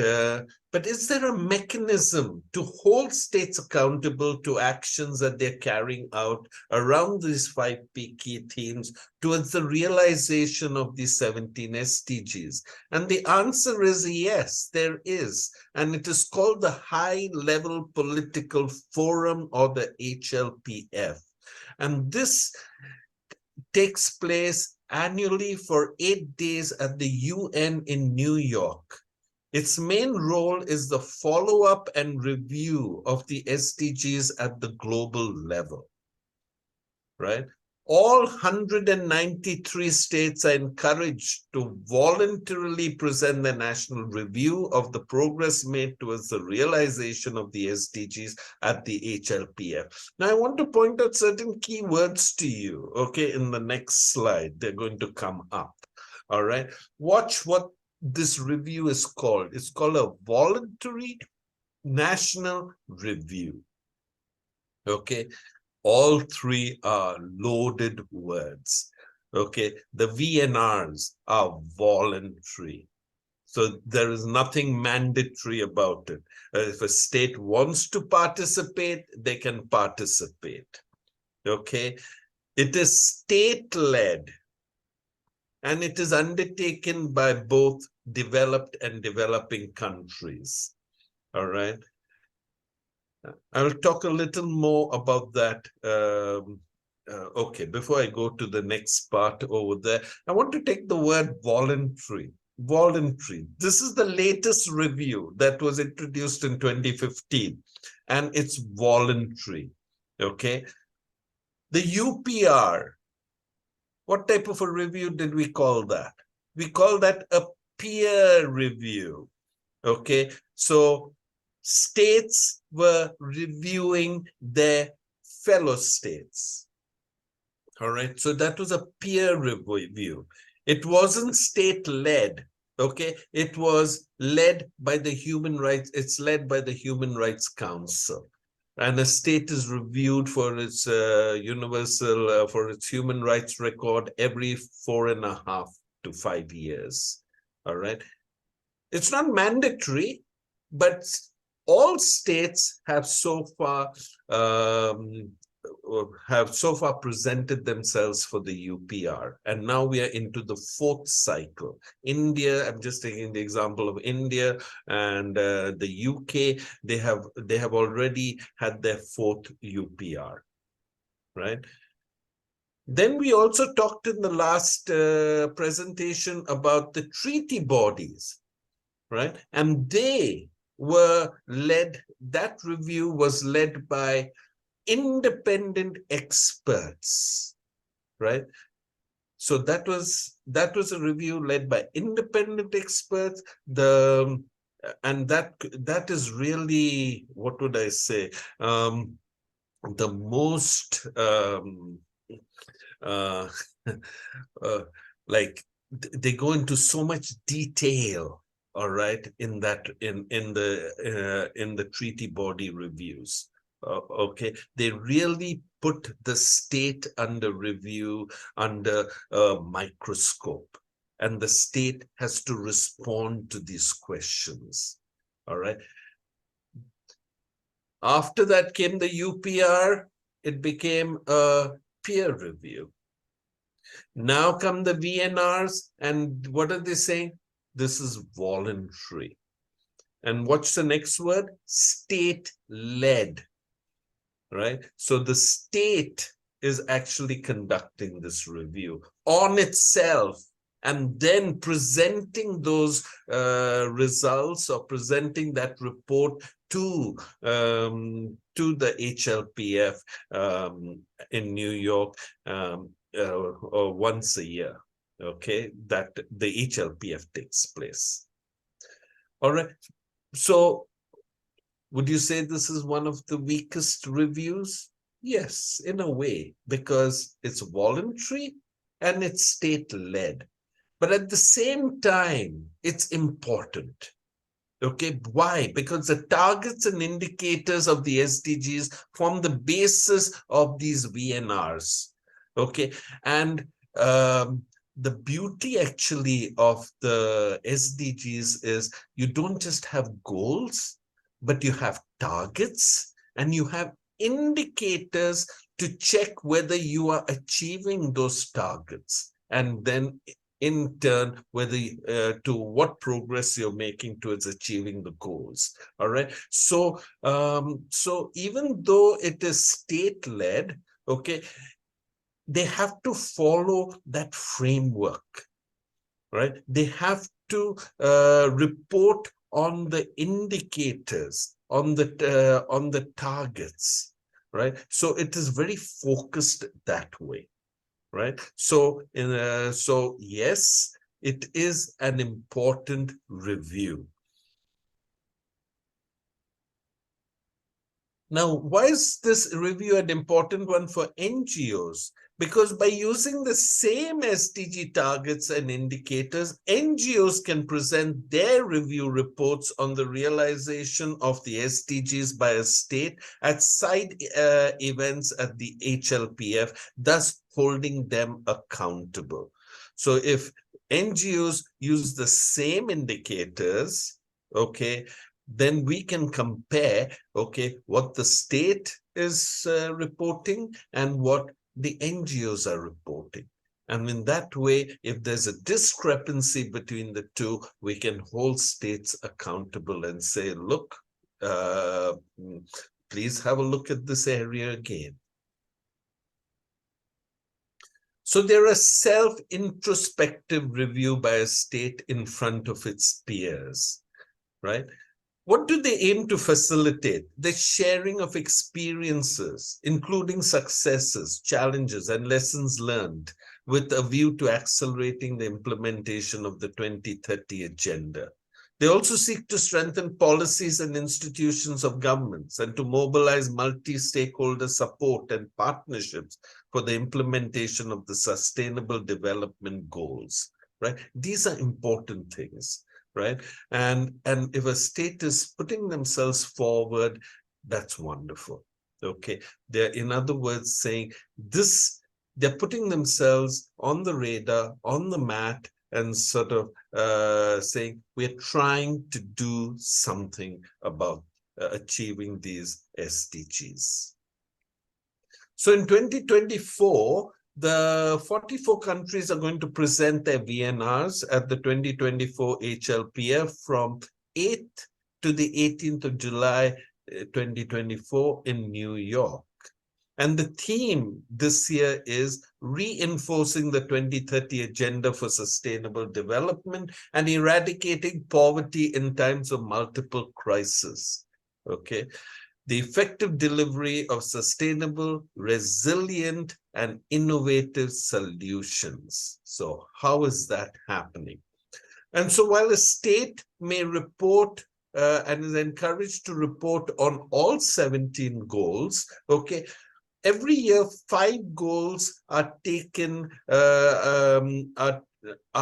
Speaker 3: but is there a mechanism to hold states accountable to actions that they're carrying out around these 5 key themes towards the realization of these 17 SDGs? And the answer is yes, there is. And it is called the High Level Political Forum, or the HLPF. And this takes place annually for 8 days at the UN in New York. Its main role is the follow-up and review of the SDGs at the global level, right? All 193 states are encouraged to voluntarily present their national review of the progress made towards the realization of the SDGs at the HLPF. Now, I want to point out certain key words to you, okay, in the next slide. They're going to come up, all right? Watch what this review is called. It's called a voluntary national review. Okay, all 3 are loaded words. Okay, the VNRs are voluntary. So there is nothing mandatory about it. If a state wants to participate, they can participate. Okay, it is state-led. And it is undertaken by both developed and developing countries. All right. I'll talk a little more about that. Okay, before I go to the next part over there, I want to take the word voluntary. Voluntary. This is the latest review that was introduced in 2015, and it's voluntary. Okay. The UPR. What type of a review did we call that? We call that a peer review. Okay, so states were reviewing their fellow states. All right, so that was a peer review. It wasn't state-led. Okay, it was led by the Human Rights. It's led by the Human Rights Council. And a state is reviewed for its for its human rights record every 4.5 to 5 years. All right. It's not mandatory, but all states have so far presented themselves for the UPR, and now we are into the 4th cycle. India, I'm just taking the example of India and the UK. They have already had their 4th UPR, right? Then we also talked in the last presentation about the treaty bodies, right? And they were led, that review was led by independent experts, right? So that was a review led by independent experts. And that is really, what would I say, the most like they go into so much detail, all right, in the treaty body reviews. Okay, they really put the state under review, under a microscope, and the state has to respond to these questions. All right. After that came the UPR. It became a peer review. Now come the VNRs, and what are they saying? This is voluntary. And what's the next word? State-led, right? So the state is actually conducting this review on itself, and then presenting those results or presenting that report to the HLPF in New York or once a year. Okay, that the HLPF takes place. All right. So would you say this is one of the weakest reviews? Yes, in a way, because it's voluntary and it's state-led. But at the same time, it's important. Okay, why? Because the targets and indicators of the SDGs form the basis of these VNRs. Okay, and the beauty actually of the SDGs is you don't just have goals, but you have targets and you have indicators to check whether you are achieving those targets, and then in turn whether to what progress you're making towards achieving the goals. All right. So so even though it is state-led, okay, they have to follow that framework, right? They have to report on the indicators, on the targets, right? So it is very focused that way, right? So so yes, it is an important review. Now, why is this review an important one for NGOs? Because by using the same SDG targets and indicators, NGOs can present their review reports on the realization of the SDGs by a state at side events at the HLPF, thus holding them accountable. So if NGOs use the same indicators, okay, then we can compare, okay, what the state is reporting and what the NGOs are reporting. And in that way, if there's a discrepancy between the two, we can hold states accountable and say, look, please have a look at this area again. So there is self-introspective review by a state in front of its peers, right? What do they aim to facilitate? The sharing of experiences, including successes, challenges, and lessons learned, with a view to accelerating the implementation of the 2030 agenda. They also seek to strengthen policies and institutions of governments and to mobilize multi-stakeholder support and partnerships for the implementation of the Sustainable Development Goals, right? These are important things. Right. And if a state is putting themselves forward, That's wonderful. Okay. They're, in other words, saying this, they're putting themselves on the radar, on the mat, and sort of saying, we're trying to do something about achieving these SDGs. So in 2024, the 44 countries are going to present their VNRs at the 2024 HLPF from 8th to the 18th of July 2024 in New York. And the theme this year is reinforcing the 2030 Agenda for Sustainable Development and eradicating poverty in times of multiple crises. Okay. The effective delivery of sustainable, resilient, and innovative solutions. So how is that happening? And so while a state may report and is encouraged to report on all 17 goals, okay, every year 5 goals are taken, are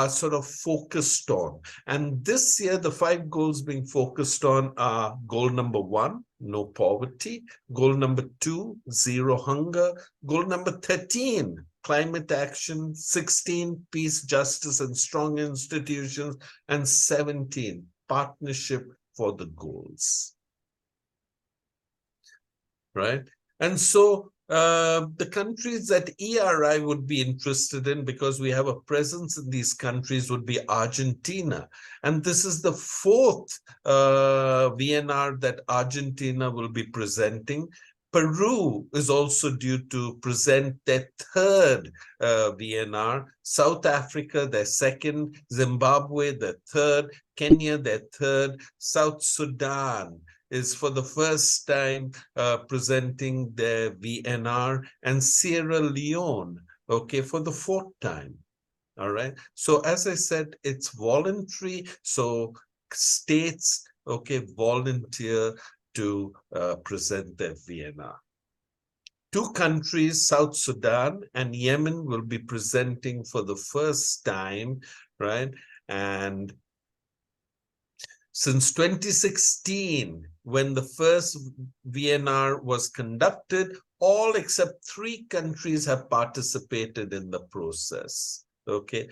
Speaker 3: sort of focused on. And this year, the 5 goals being focused on are goal number 1, no poverty. Goal number 2, zero hunger. Goal number 13, climate action. 16, peace, justice, and strong institutions. And 17, partnership for the goals. Right? And so the countries that ERI would be interested in, because we have a presence in these countries, would be Argentina. And this is the 4th VNR that Argentina will be presenting. Peru is also due to present their 3rd VNR. South Africa, their 2nd. Zimbabwe, their 3rd. Kenya, their 3rd. South Sudan is for the first time presenting their VNR, and Sierra Leone, okay, for the 4th time. All right. So as I said, it's voluntary. So states, okay, volunteer to present their VNR. 2 countries, South Sudan and Yemen, will be presenting for the first time, right? And since 2016, when the first VNR was conducted, all except 3 countries have participated in the process. Okay.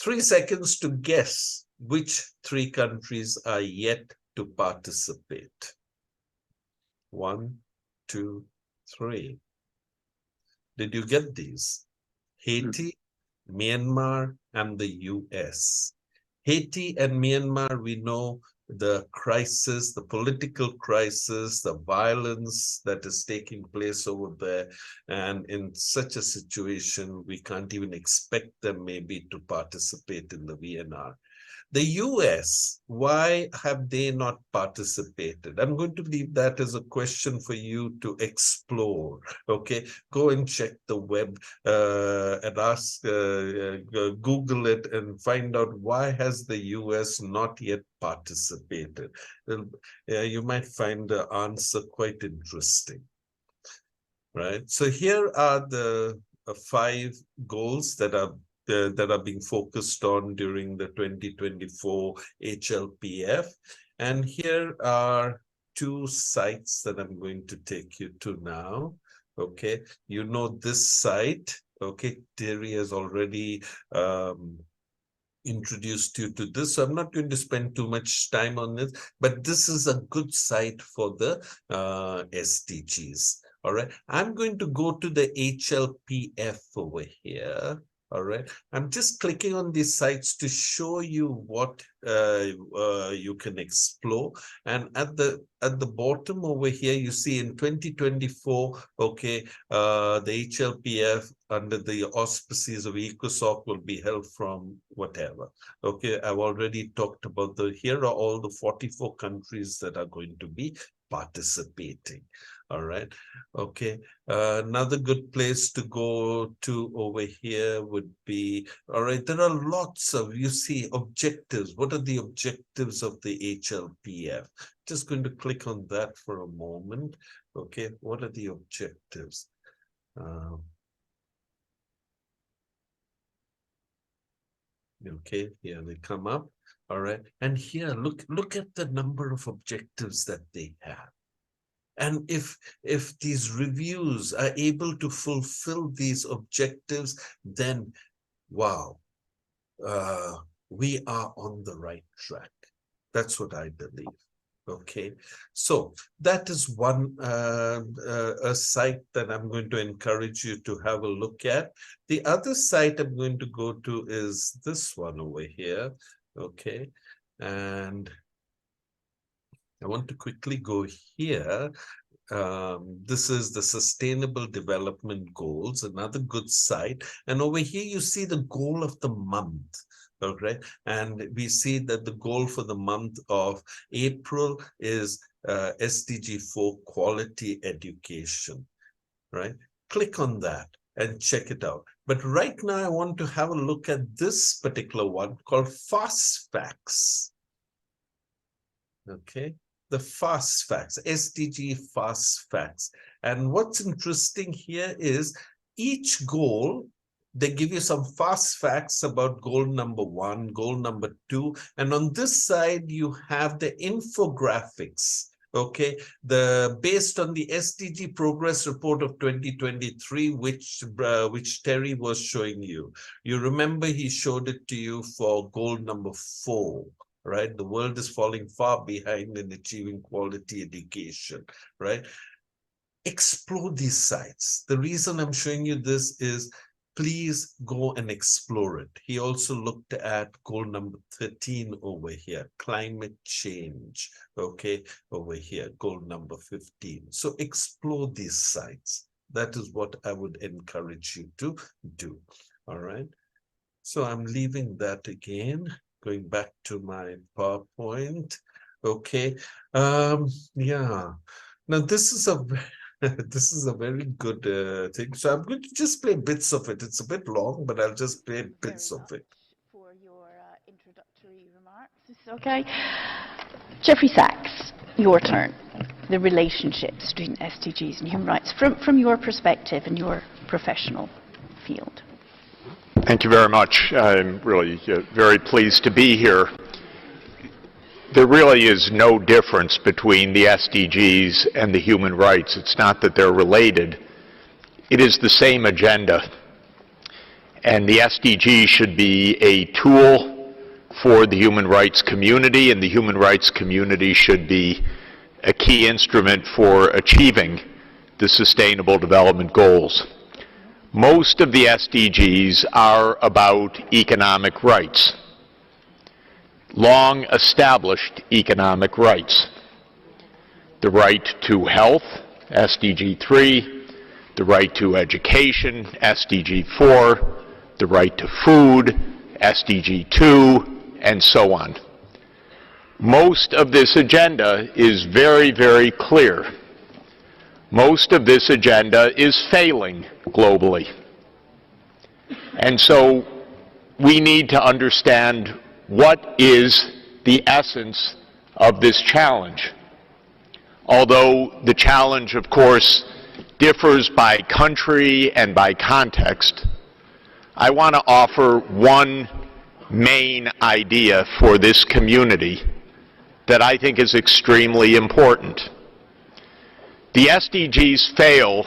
Speaker 3: 3 seconds to guess which 3 countries are yet to participate. 1, 2, 3. Did you get these? Haiti, Myanmar, and the US. Haiti and Myanmar, we know the crisis, the political crisis, the violence that is taking place over there. And in such a situation, we can't even expect them maybe to participate in the VNR. The US, why have they not participated? I'm going to leave that as a question for you to explore. Okay, go and check the web and ask, Google it and find out why has the US not yet participated. You might find the answer quite interesting. Right, so here are the 5 goals that are being focused on during the 2024 HLPF. And here are 2 sites that I'm going to take you to now. Okay, you know this site. Okay, Terry has already introduced you to this, so I'm not going to spend too much time on this, but this is a good site for the SDGs. All right, I'm going to go to the HLPF over here. All right, I'm just clicking on these sites to show you what you can explore. And at the bottom over here, you see in 2024, okay, the HLPF under the auspices of ECOSOC will be held from whatever. Okay, I've already talked about here are all the 44 countries that are going to be participating. All right. Okay. Another good place to go to over here would be, all right, there are lots of, you see, objectives. What are the objectives of the HLPF? Just going to click on that for a moment. Okay. What are the objectives? Okay. Here they come up. All right. And here, look at the number of objectives that they have. And if these reviews are able to fulfill these objectives, then wow, we are on the right track. That's what I believe. Okay, so that is one a site that I'm going to encourage you to have a look at. The other site I'm going to go to is this one over here. Okay, and I want to quickly go here. This is the Sustainable Development Goals, another good site. And over here, you see the goal of the month. Okay, and we see that the goal for the month of April is SDG 4 quality education, right? Click on that and check it out. But right now, I want to have a look at this particular one called Fast Facts. Okay, the Fast Facts, SDG Fast Facts. And what's interesting here is each goal, they give you some fast facts about goal number 1, goal number 2. And on this side, you have the infographics. Okay, based on the SDG Progress Report of 2023, which Terry was showing you. You remember he showed it to you for goal number 4. Right, the world is falling far behind in achieving quality education. Right, explore these sites. The reason I'm showing you this is please go and explore it. He also looked at goal number 13 over here, climate change, okay, over here, goal number 15. So explore these sites. That is what I would encourage you to do, all right? So I'm leaving that again, going back to my PowerPoint, okay. Yeah, now this is a this is a very good thing. So I'm going to just play bits of it. It's a bit long, but I'll just play bits of it.
Speaker 5: For your introductory remarks. Okay. Jeffrey Sachs, your turn. The relationships between SDGs and human rights from your perspective and your professional field.
Speaker 6: Thank you very much. I'm really very pleased to be here. There really is no difference between the SDGs and the human rights. It's not that they're related. It is the same agenda. And the SDGs should be a tool for the human rights community, and the human rights community should be a key instrument for achieving the Sustainable Development Goals. Most of the SDGs are about economic rights. Long established economic rights. The right to health, SDG 3, the right to education, SDG 4, the right to food, SDG 2, and so on. Most of this agenda is very, very clear. Most of this agenda is failing globally. And so we need to understand what is the essence of this challenge. Although the challenge, of course, differs by country and by context, I want to offer one main idea for this community that I think is extremely important. The SDGs fail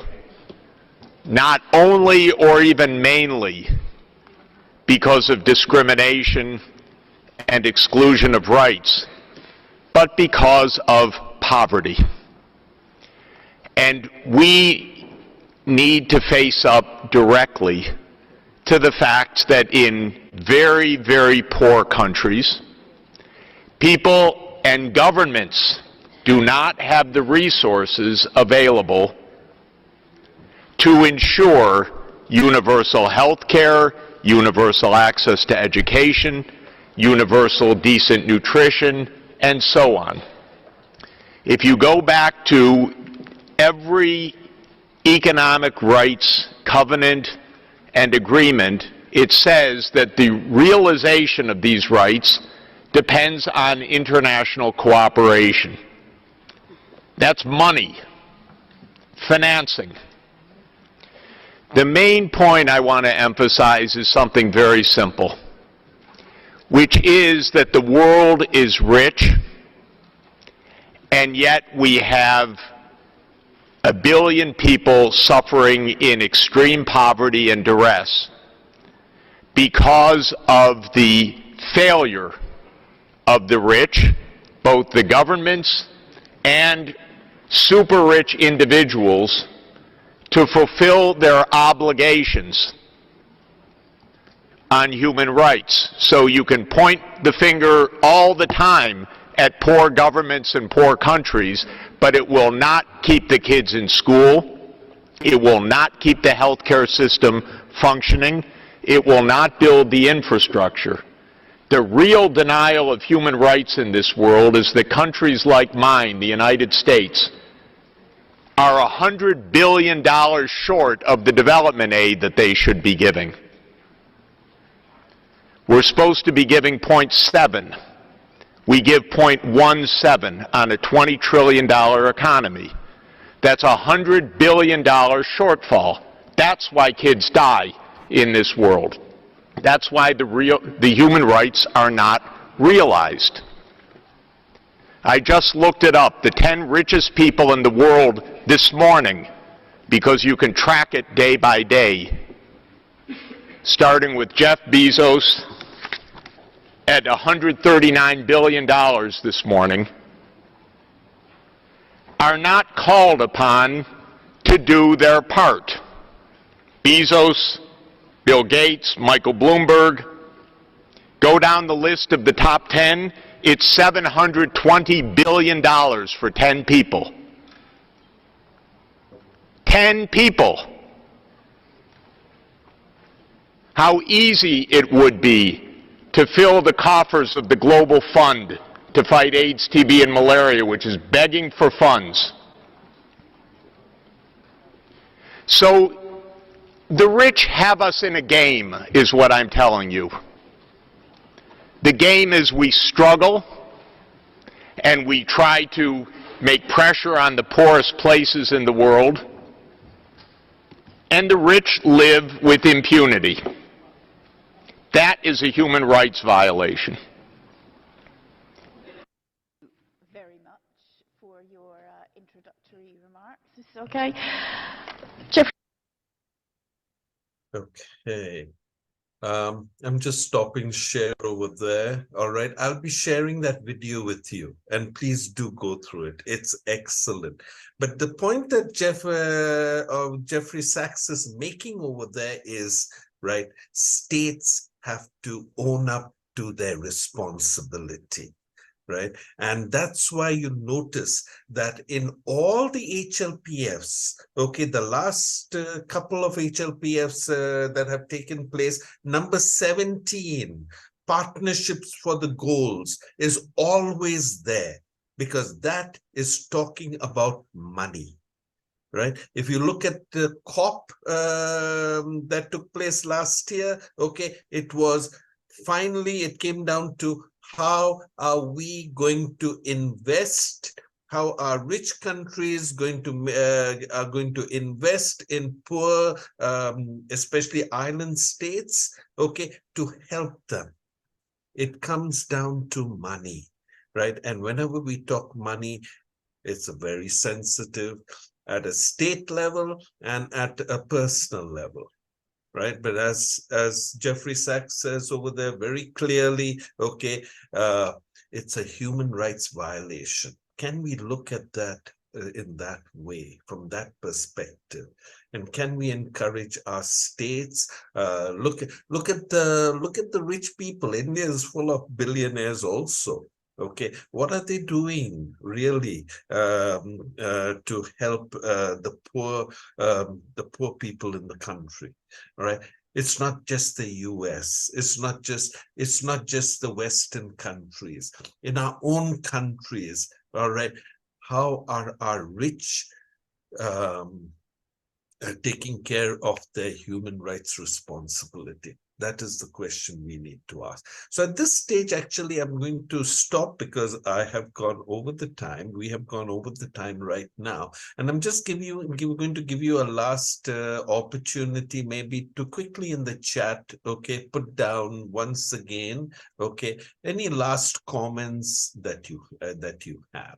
Speaker 6: not only or even mainly because of discrimination and exclusion of rights, but because of poverty. And we need to face up directly to the fact that in very, very poor countries, people and governments do not have the resources available to ensure universal health care, universal access to education, universal decent nutrition, and so on. If you go back to every economic rights covenant and agreement, it says that the realization of these rights depends on international cooperation. That's money, financing. The main point I want to emphasize is something very simple. which is that the world is rich, and yet we have 1 billion people suffering in extreme poverty and duress because of the failure of the rich, both the governments and super rich individuals, to fulfill their obligations on human rights. So you can point the finger all the time at poor governments and poor countries, but it will not keep the kids in school. It will not keep the healthcare system functioning. It will not build the infrastructure. The real denial of human rights in this world is that countries like mine, the United States, are $100 billion short of the development aid that they should be giving. We're supposed to be giving 0.7. We give 0.17 on a $20 trillion economy. That's a $100 billion shortfall. That's why kids die in this world. That's why the human rights are not realized. I just looked it up, the 10 richest people in the world this morning, because you can track it day by day, starting with Jeff Bezos at $139 billion this morning, are not called upon to do their part. Bezos, Bill Gates, Michael Bloomberg, go down the list of the top 10, it's $720 billion for 10 people. 10 people. How easy it would be to fill the coffers of the Global Fund to fight AIDS, TB, and malaria, which is begging for funds. So the rich have us in a game, is what I'm telling you. The game is we struggle and we try to make pressure on the poorest places in the world, and the rich live with impunity. That is a human rights violation.
Speaker 5: Very much for your introductory remarks. Is this okay? Jeffery.
Speaker 3: Okay. I'm just stopping share over there. All right. I'll be sharing that video with you, and please do go through it. It's excellent. But the point that Jeffrey Sachs is making over there is, right, states have to own up to their responsibility. Right. And that's why you notice that in all the HLPFs, okay, the last couple of HLPFs that have taken place, number 17, partnerships for the goals, is always there, because that is talking about money. Right. If you look at the COP that took place last year, okay, it was finally, it came down to how are we going to invest? How are rich countries going to invest in poor, especially island states? Okay, to help them. It comes down to money, right? And whenever we talk money, it's a very sensitive at a state level and at a personal level. Right, but as Jeffrey Sachs says over there very clearly, okay, it's a human rights violation. Can we look at that in that way, from that perspective? And can we encourage our states? Look at the rich people. India is full of billionaires also. Okay, what are they doing really to help the poor people in the country? All right, it's not just the U.S. It's not just the Western countries. In our own countries, all right, how are our rich taking care of their human rights responsibility? That is the question we need to ask. So at this stage, actually, I'm going to stop because I have gone over the time. We have gone over the time right now. And I'm just going to give you a last opportunity, maybe to quickly in the chat, okay, put down once again, okay, any last comments that you have.